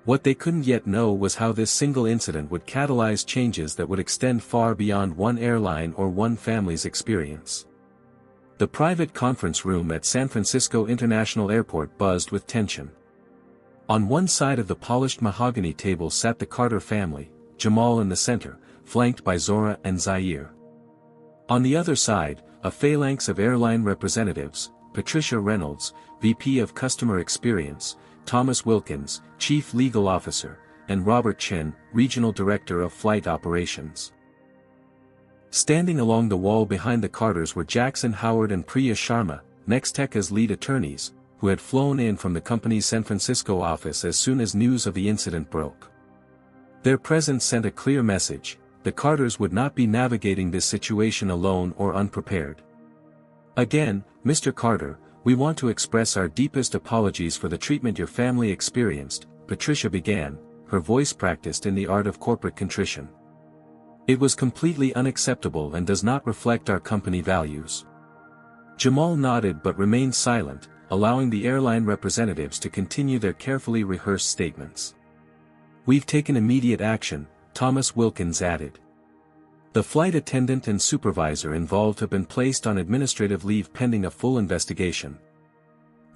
[SPEAKER 1] What they couldn't yet know was how this single incident would catalyze changes that would extend far beyond one airline or one family's experience. The private conference room at San Francisco International Airport buzzed with tension. On one side of the polished mahogany table sat the Carter family, Jamal in the center, flanked by Zora and Zaire. On the other side, a phalanx of airline representatives: Patricia Reynolds, VP of Customer Experience, Thomas Wilkins, Chief Legal Officer, and Robert Chen, Regional Director of Flight Operations. Standing along the wall behind the Carters were Jackson Howard and Priya Sharma, Nextech's lead attorneys, who had flown in from the company's San Francisco office as soon as news of the incident broke. Their presence sent a clear message: the Carters would not be navigating this situation alone or unprepared. Again, Mr. Carter, we want to express our deepest apologies for the treatment your family experienced, Patricia began, her voice practiced in the art of corporate contrition. "It was completely unacceptable and does not reflect our company values." Jamal nodded but remained silent, allowing the airline representatives to continue their carefully rehearsed statements. "We've taken immediate action," Thomas Wilkins added. "The flight attendant and supervisor involved have been placed on administrative leave pending a full investigation.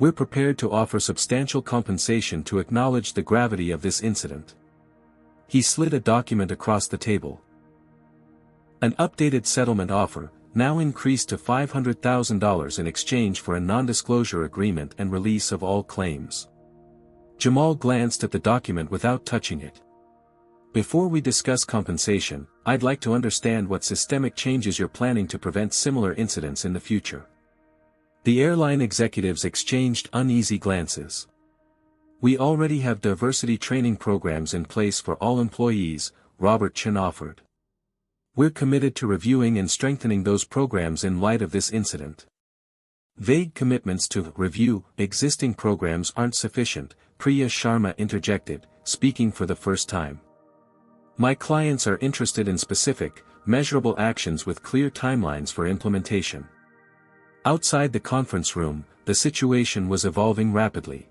[SPEAKER 1] We're prepared to offer substantial compensation to acknowledge the gravity of this incident." He slid a document across the table. An updated settlement offer, now increased to $500,000 in exchange for a non-disclosure agreement and release of all claims. Jamal glanced at the document without touching it. "Before we discuss compensation, I'd like to understand what systemic changes you're planning to prevent similar incidents in the future." The airline executives exchanged uneasy glances. "We already have diversity training programs in place for all employees," Robert Chen offered. "We're committed to reviewing and strengthening those programs in light of this incident." "Vague commitments to review existing programs aren't sufficient," Priya Sharma interjected, speaking for the first time. "My clients are interested in specific, measurable actions with clear timelines for implementation." Outside the conference room, the situation was evolving rapidly.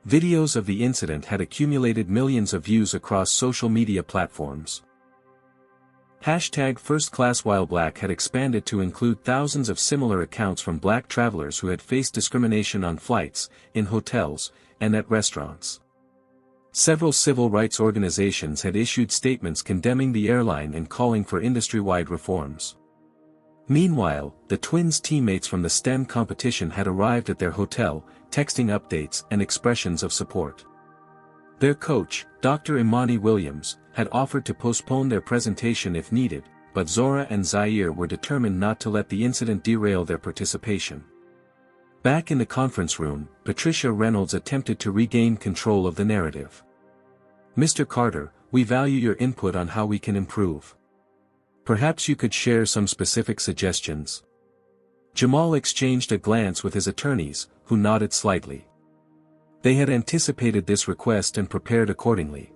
[SPEAKER 1] Videos of the incident had accumulated millions of views across social media platforms. #FirstClassWhileBlack had expanded to include thousands of similar accounts from Black travelers who had faced discrimination on flights, in hotels, and at restaurants. Several civil rights organizations had issued statements condemning the airline and calling for industry-wide reforms. Meanwhile, the twins' teammates from the STEM competition had arrived at their hotel, texting updates and expressions of support. Their coach, Dr. Imani Williams, had offered to postpone their presentation if needed, but Zora and Zaire were determined not to let the incident derail their participation. Back in the conference room, Patricia Reynolds attempted to regain control of the narrative. "Mr. Carter, we value your input on how we can improve. Perhaps you could share some specific suggestions." Jamal exchanged a glance with his attorneys, who nodded slightly. They had anticipated this request and prepared accordingly.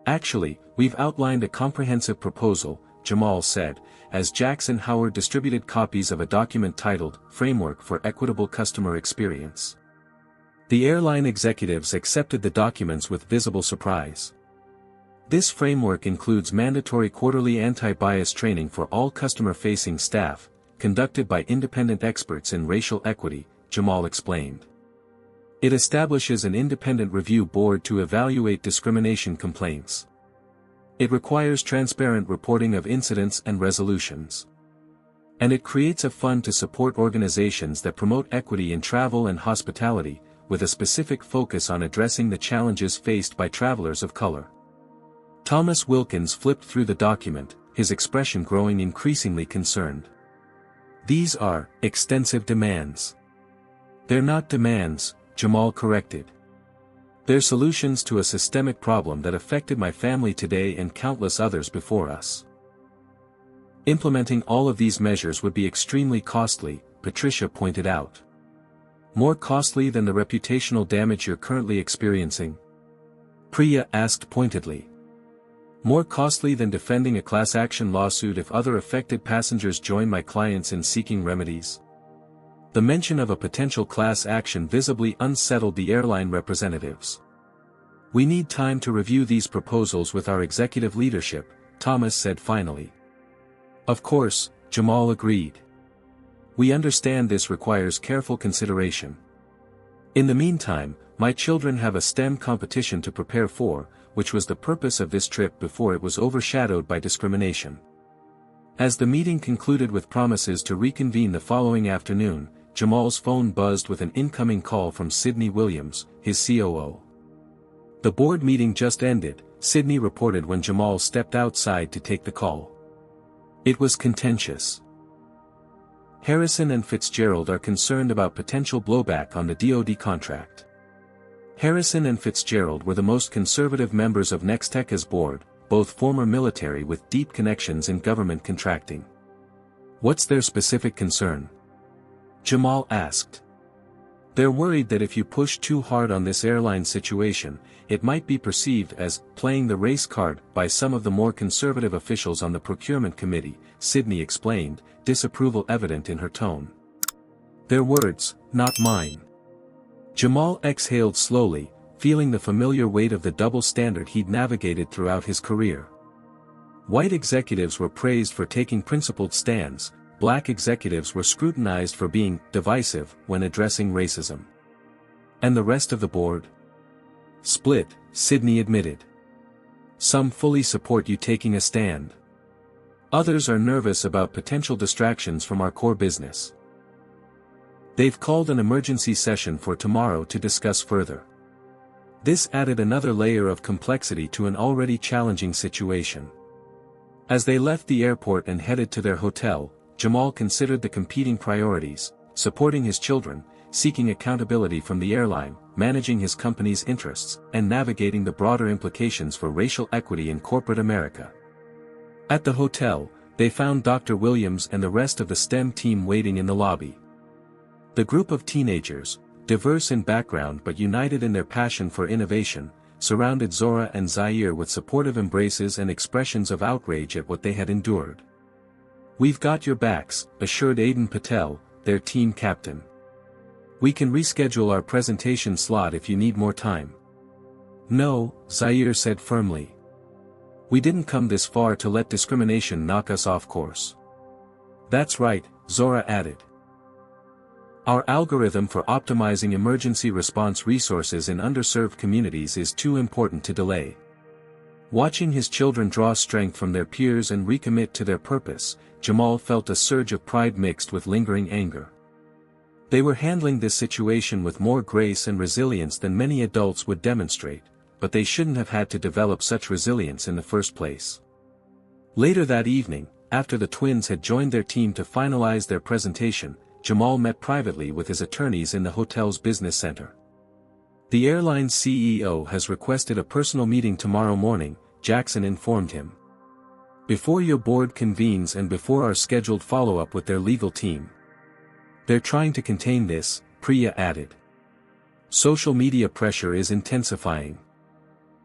[SPEAKER 1] "Actually, we've outlined a comprehensive proposal," Jamal said, as Jackson Howard distributed copies of a document titled, "Framework for Equitable Customer Experience." The airline executives accepted the documents with visible surprise. This framework includes mandatory quarterly anti-bias training for all customer-facing staff, conducted by independent experts in racial equity, Jamal explained. It establishes an independent review board to evaluate discrimination complaints. It requires transparent reporting of incidents and resolutions. And it creates a fund to support organizations that promote equity in travel and hospitality, with a specific focus on addressing the challenges faced by travelers of color. Thomas Wilkins flipped through the document, his expression growing increasingly concerned. "These are extensive demands." "They're not demands," Jamal corrected. "They're solutions to a systemic problem that affected my family today and countless others before us." "Implementing all of these measures would be extremely costly," Patricia pointed out. "More costly than the reputational damage you're currently experiencing?" Priya asked pointedly. "More costly than defending a class action lawsuit if other affected passengers join my clients in seeking remedies?" The mention of a potential class action visibly unsettled the airline representatives. "We need time to review these proposals with our executive leadership," Thomas said finally. "Of course," Jamal agreed. "We understand this requires careful consideration. In the meantime, my children have a STEM competition to prepare for, which was the purpose of this trip before it was overshadowed by discrimination." As the meeting concluded with promises to reconvene the following afternoon, Jamal's phone buzzed with an incoming call from Sydney Williams, his COO. "The board meeting just ended," Sydney reported when Jamal stepped outside to take the call. It was contentious. Harrison and Fitzgerald are concerned about potential blowback on the DoD contract. Harrison and Fitzgerald were the most conservative members of Nexteca's board, both former military with deep connections in government contracting. "What's their specific concern?" Jamal asked. They're worried that if you push too hard on this airline situation, it might be perceived as playing the race card by some of the more conservative officials on the procurement committee, Sydney explained, disapproval evident in her tone. Their words, not mine. Jamal exhaled slowly, feeling the familiar weight of the double standard he'd navigated throughout his career. White executives were praised for taking principled stands, black executives were scrutinized for being divisive when addressing racism. And the rest of the board? Split, Sydney admitted. Some fully support you taking a stand. Others are nervous about potential distractions from our core business. They've called an emergency session for tomorrow to discuss further. This added another layer of complexity to an already challenging situation. As they left the airport and headed to their hotel, Jamal considered the competing priorities: supporting his children, seeking accountability from the airline, managing his company's interests, and navigating the broader implications for racial equity in corporate America. At the hotel, they found Dr. Williams and the rest of the STEM team waiting in the lobby. The group of teenagers, diverse in background but united in their passion for innovation, surrounded Zora and Zaire with supportive embraces and expressions of outrage at what they had endured. "We've got your backs," assured Aiden Patel, their team captain. "We can reschedule our presentation slot if you need more time." "No," Zaire said firmly. "We didn't come this far to let discrimination knock us off course." "That's right," Zora added. "Our algorithm for optimizing emergency response resources in underserved communities is too important to delay." Watching his children draw strength from their peers and recommit to their purpose, Jamal felt a surge of pride mixed with lingering anger. They were handling this situation with more grace and resilience than many adults would demonstrate, but they shouldn't have had to develop such resilience in the first place. Later that evening, after the twins had joined their team to finalize their presentation, Jamal met privately with his attorneys in the hotel's business center. "The airline's CEO has requested a personal meeting tomorrow morning," Jackson informed him. "Before your board convenes and before our scheduled follow-up with their legal team." "They're trying to contain this," Priya added. "Social media pressure is intensifying.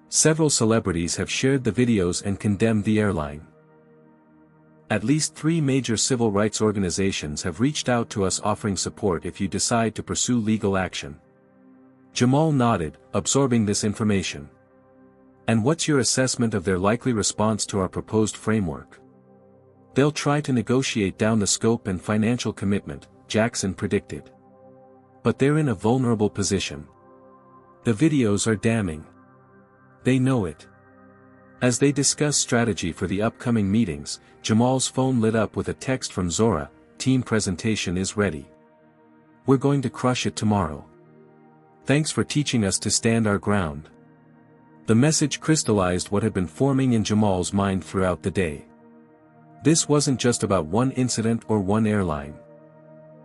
[SPEAKER 1] Several celebrities have shared the videos and condemned the airline. At least 3 major civil rights organizations have reached out to us offering support if you decide to pursue legal action." Jamal nodded, absorbing this information. "And what's your assessment of their likely response to our proposed framework?" "They'll try to negotiate down the scope and financial commitment," Jackson predicted. "But they're in a vulnerable position. The videos are damning. They know it." As they discussed strategy for the upcoming meetings, Jamal's phone lit up with a text from Zora: "Team presentation is ready. We're going to crush it tomorrow. Thanks for teaching us to stand our ground." The message crystallized what had been forming in Jamal's mind throughout the day. This wasn't just about one incident or one airline.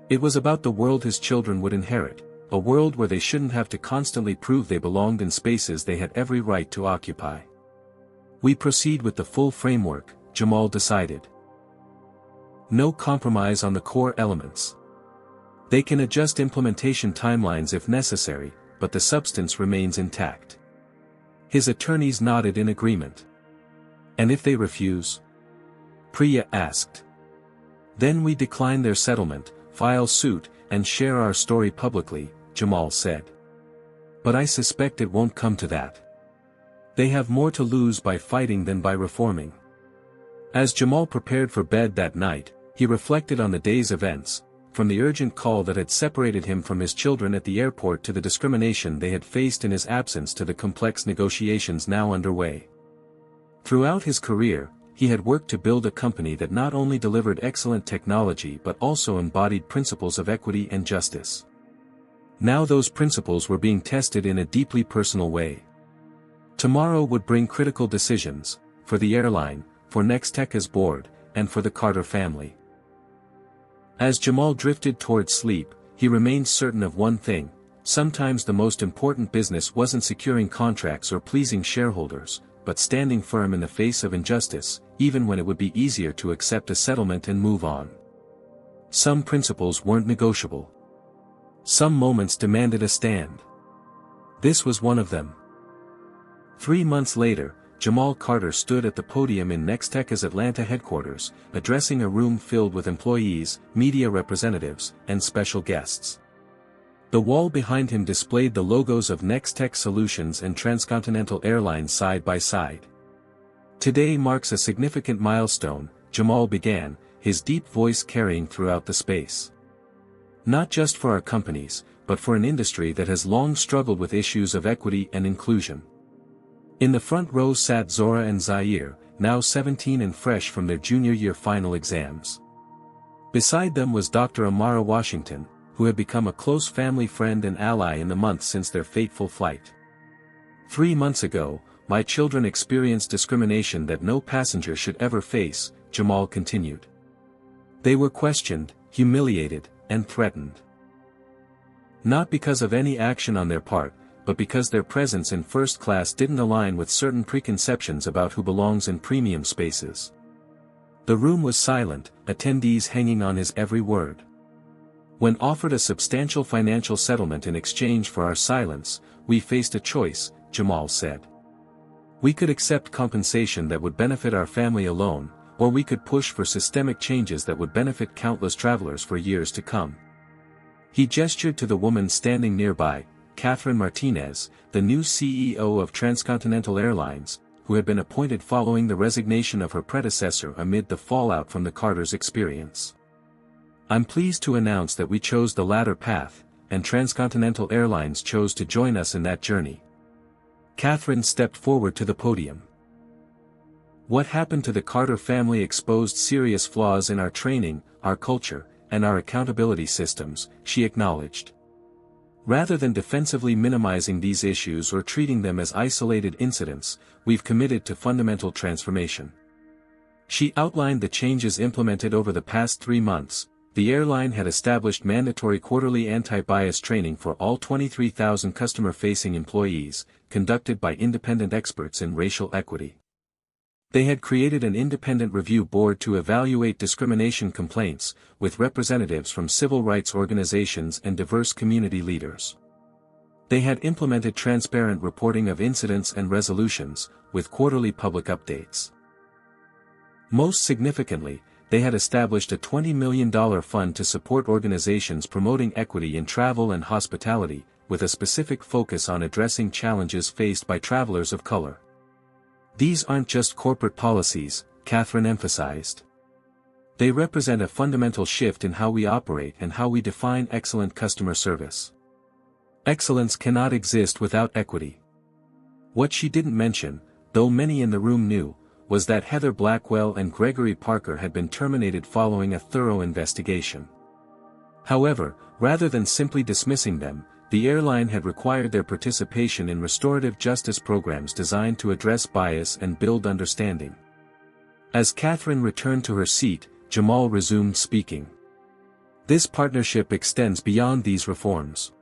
[SPEAKER 1] It was about the world his children would inherit, a world where they shouldn't have to constantly prove they belonged in spaces they had every right to occupy. "We proceed with the full framework," Jamal decided. "No compromise on the core elements. They can adjust implementation timelines if necessary, but the substance remains intact." His attorneys nodded in agreement. "And if they refuse?" Priya asked. "Then we decline their settlement, file suit, and share our story publicly," Jamal said. "But I suspect it won't come to that. They have more to lose by fighting than by reforming." As Jamal prepared for bed that night, he reflected on the day's events, from the urgent call that had separated him from his children at the airport to the discrimination they had faced in his absence to the complex negotiations now underway. Throughout his career, he had worked to build a company that not only delivered excellent technology but also embodied principles of equity and justice. Now those principles were being tested in a deeply personal way. Tomorrow would bring critical decisions, for the airline, for Nexteca's board, and for the Carter family. As Jamal drifted toward sleep, he remained certain of one thing: sometimes the most important business wasn't securing contracts or pleasing shareholders, but standing firm in the face of injustice, even when it would be easier to accept a settlement and move on. Some principles weren't negotiable. Some moments demanded a stand. This was one of them. 3 months later, Jamal Carter stood at the podium in Nextech's Atlanta headquarters, addressing a room filled with employees, media representatives, and special guests. The wall behind him displayed the logos of Nextech Solutions and Transcontinental Airlines side by side. "Today marks a significant milestone," Jamal began, his deep voice carrying throughout the space. "Not just for our companies, but for an industry that has long struggled with issues of equity and inclusion." In the front row sat Zora and Zaire, now 17 and fresh from their junior year final exams. Beside them was Dr. Amara Washington, who had become a close family friend and ally in the months since their fateful flight. "3 months ago, my children experienced discrimination that no passenger should ever face," Jamal continued. "They were questioned, humiliated, and threatened. Not because of any action on their part, but because their presence in first class didn't align with certain preconceptions about who belongs in premium spaces." The room was silent, attendees hanging on his every word. "When offered a substantial financial settlement in exchange for our silence, we faced a choice," Jamal said. "We could accept compensation that would benefit our family alone, or we could push for systemic changes that would benefit countless travelers for years to come." He gestured to the woman standing nearby, Catherine Martinez, the new CEO of Transcontinental Airlines, who had been appointed following the resignation of her predecessor amid the fallout from the Carter's experience. "I'm pleased to announce that we chose the latter path, and Transcontinental Airlines chose to join us in that journey." Catherine stepped forward to the podium. "What happened to the Carter family exposed serious flaws in our training, our culture, and our accountability systems," she acknowledged. "Rather than defensively minimizing these issues or treating them as isolated incidents, we've committed to fundamental transformation." She outlined the changes implemented over the past 3 months. The airline had established mandatory quarterly anti-bias training for all 23,000 customer-facing employees, conducted by independent experts in racial equity. They had created an independent review board to evaluate discrimination complaints, with representatives from civil rights organizations and diverse community leaders. They had implemented transparent reporting of incidents and resolutions, with quarterly public updates. Most significantly, they had established a $20 million fund to support organizations promoting equity in travel and hospitality, with a specific focus on addressing challenges faced by travelers of color. "These aren't just corporate policies," Catherine emphasized. "They represent a fundamental shift in how we operate and how we define excellent customer service. Excellence cannot exist without equity." What she didn't mention, though many in the room knew, was that Heather Blackwell and Gregory Parker had been terminated following a thorough investigation. However, rather than simply dismissing them, the airline had required their participation in restorative justice programs designed to address bias and build understanding. As Catherine returned to her seat, Jamal resumed speaking. "This partnership extends beyond these reforms.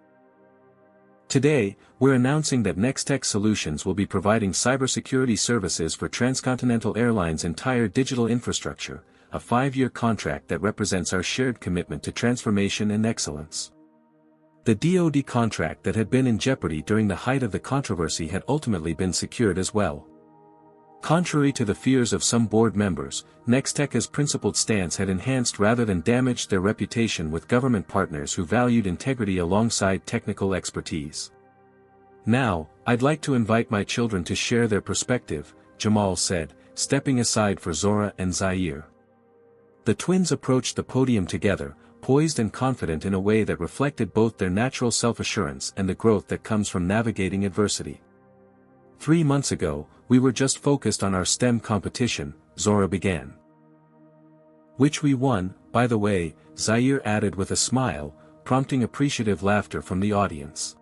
[SPEAKER 1] Today, we're announcing that Nextech Solutions will be providing cybersecurity services for Transcontinental Airlines' entire digital infrastructure, a 5-year contract that represents our shared commitment to transformation and excellence." The DoD contract that had been in jeopardy during the height of the controversy had ultimately been secured as well. Contrary to the fears of some board members, Nextech's principled stance had enhanced rather than damaged their reputation with government partners who valued integrity alongside technical expertise. "Now, I'd like to invite my children to share their perspective," Jamal said, stepping aside for Zora and Zaire. The twins approached the podium together, poised and confident in a way that reflected both their natural self-assurance and the growth that comes from navigating adversity. "3 months ago, we were just focused on our STEM competition," Zora began. "Which we won, by the way," Zaire added with a smile, prompting appreciative laughter from the audience.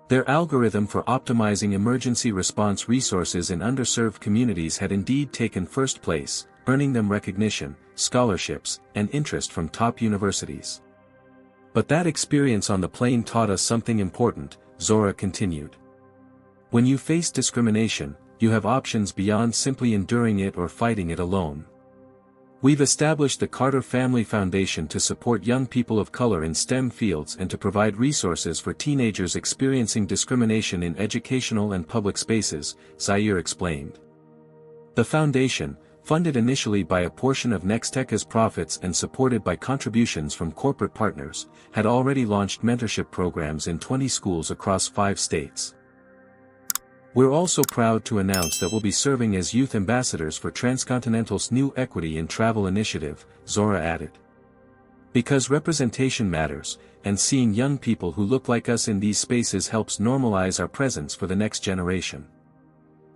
[SPEAKER 1] Their algorithm for optimizing emergency response resources in underserved communities had indeed taken first place, earning them recognition, scholarships, and interest from top universities. "But that experience on the plane taught us something important," Zora continued. "When you face discrimination, you have options beyond simply enduring it or fighting it alone. We've established the Carter Family Foundation to support young people of color in STEM fields and to provide resources for teenagers experiencing discrimination in educational and public spaces, Zaire explained. The foundation, funded initially by a portion of Nexteca's profits and supported by contributions from corporate partners, had already launched mentorship programs in 20 schools across 5 states. We're also proud to announce that we'll be serving as youth ambassadors for Transcontinental's new Equity in Travel initiative, Zora added. Because representation matters, and seeing young people who look like us in these spaces helps normalize our presence for the next generation.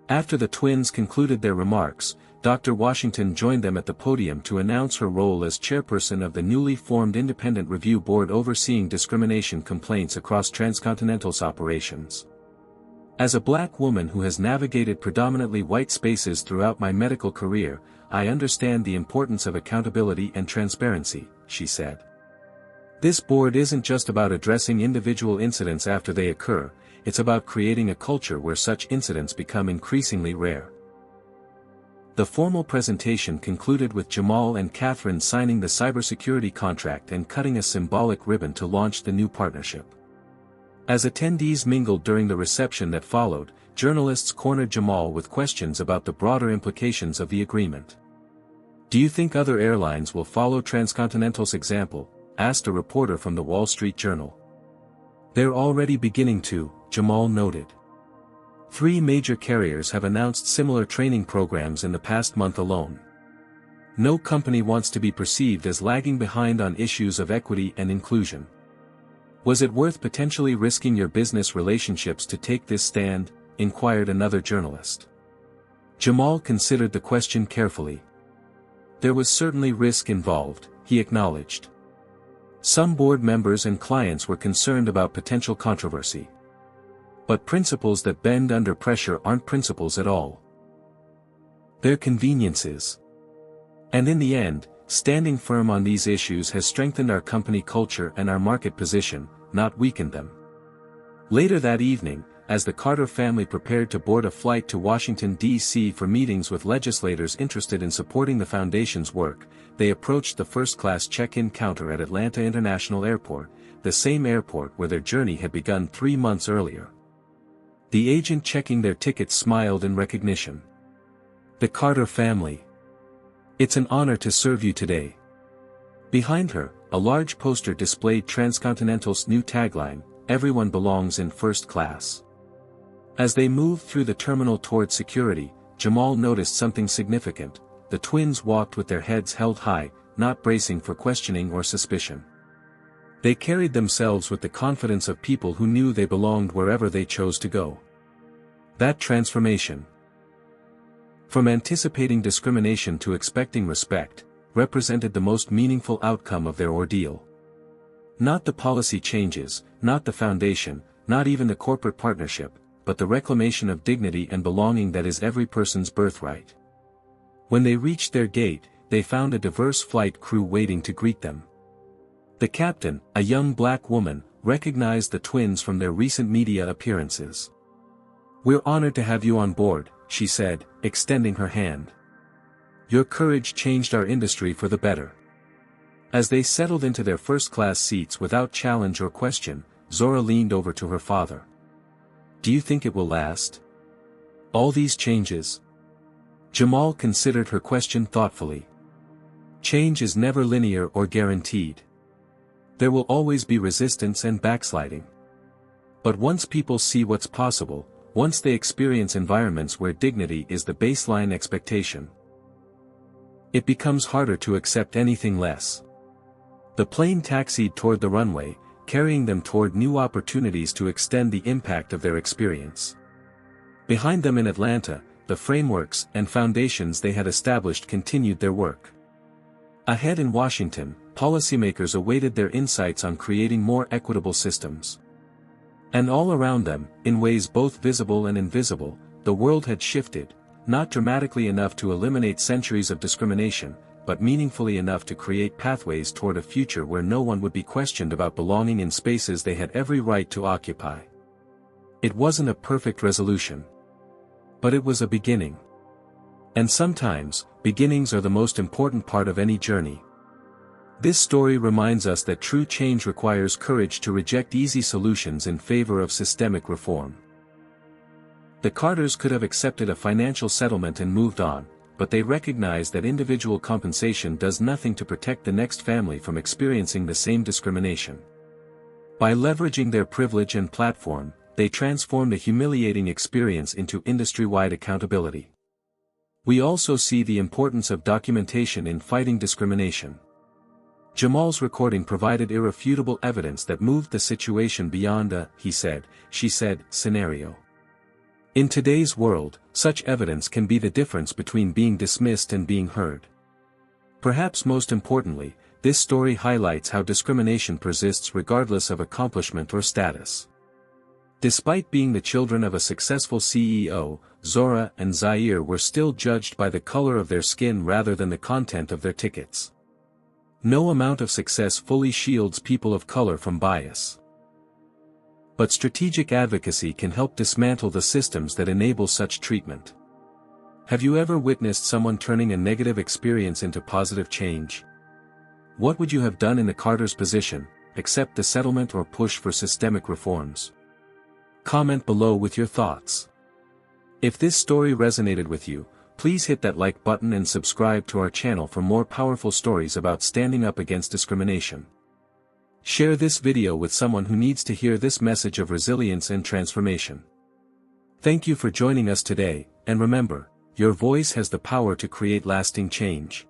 [SPEAKER 1] After the twins concluded their remarks, Dr. Washington joined them at the podium to announce her role as chairperson of the newly formed independent review board overseeing discrimination complaints across Transcontinental's operations. As a black woman who has navigated predominantly white spaces throughout my medical career, I understand the importance of accountability and transparency, she said. This board isn't just about addressing individual incidents after they occur, it's about creating a culture where such incidents become increasingly rare. The formal presentation concluded with Jamal and Catherine signing the cybersecurity contract and cutting a symbolic ribbon to launch the new partnership. As attendees mingled during the reception that followed, journalists cornered Jamal with questions about the broader implications of the agreement. "Do you think other airlines will follow Transcontinental's example?" asked a reporter from the Wall Street Journal. "They're already beginning to," Jamal noted. 3 major carriers have announced similar training programs in the past month alone. No company wants to be perceived as lagging behind on issues of equity and inclusion. "Was it worth potentially risking your business relationships to take this stand?" inquired another journalist. Jamal considered the question carefully. There was certainly risk involved, he acknowledged. Some board members and clients were concerned about potential controversy. But principles that bend under pressure aren't principles at all. They're conveniences. And in the end, standing firm on these issues has strengthened our company culture and our market position, not weakened them. Later that evening, as the Carter family prepared to board a flight to Washington, D.C. for meetings with legislators interested in supporting the foundation's work, they approached the first-class check-in counter at Atlanta International Airport, the same airport where their journey had begun 3 months earlier. The agent checking their tickets smiled in recognition. "The Carter family. It's an honor to serve you today." Behind her, a large poster displayed Transcontinental's new tagline, "Everyone belongs in first class." As they moved through the terminal toward security, Jamal noticed something significant. The twins walked with their heads held high, not bracing for questioning or suspicion. They carried themselves with the confidence of people who knew they belonged wherever they chose to go. That transformation, from anticipating discrimination to expecting respect, represented the most meaningful outcome of their ordeal. Not the policy changes, not the foundation, not even the corporate partnership, but the reclamation of dignity and belonging that is every person's birthright. When they reached their gate, they found a diverse flight crew waiting to greet them. The captain, a young black woman, recognized the twins from their recent media appearances. "We're honored to have you on board," she said, extending her hand. "Your courage changed our industry for the better." As they settled into their first-class seats without challenge or question, Zora leaned over to her father. "Do you think it will last? All these changes?" Jamal considered her question thoughtfully. Change is never linear or guaranteed. There will always be resistance and backsliding. But once people see what's possible, once they experience environments where dignity is the baseline expectation, it becomes harder to accept anything less. The plane taxied toward the runway, carrying them toward new opportunities to extend the impact of their experience. Behind them in Atlanta, the frameworks and foundations they had established continued their work. Ahead in Washington, policymakers awaited their insights on creating more equitable systems. And all around them, in ways both visible and invisible, the world had shifted, not dramatically enough to eliminate centuries of discrimination, but meaningfully enough to create pathways toward a future where no one would be questioned about belonging in spaces they had every right to occupy. It wasn't a perfect resolution. But it was a beginning. And sometimes, beginnings are the most important part of any journey. This story reminds us that true change requires courage to reject easy solutions in favor of systemic reform. The Carters could have accepted a financial settlement and moved on, but they recognized that individual compensation does nothing to protect the next family from experiencing the same discrimination. By leveraging their privilege and platform, they transformed a humiliating experience into industry-wide accountability. We also see the importance of documentation in fighting discrimination. Jamal's recording provided irrefutable evidence that moved the situation beyond a "he said, she said" scenario. In today's world, such evidence can be the difference between being dismissed and being heard. Perhaps most importantly, this story highlights how discrimination persists regardless of accomplishment or status. Despite being the children of a successful CEO, Zora and Zaire were still judged by the color of their skin rather than the content of their tickets. No amount of success fully shields people of color from bias. But strategic advocacy can help dismantle the systems that enable such treatment. Have you ever witnessed someone turning a negative experience into positive change? What would you have done in the Carters' position, accept the settlement or push for systemic reforms? Comment below with your thoughts. If this story resonated with you, please hit that like button and subscribe to our channel for more powerful stories about standing up against discrimination. Share this video with someone who needs to hear this message of resilience and transformation. Thank you for joining us today, and remember, your voice has the power to create lasting change.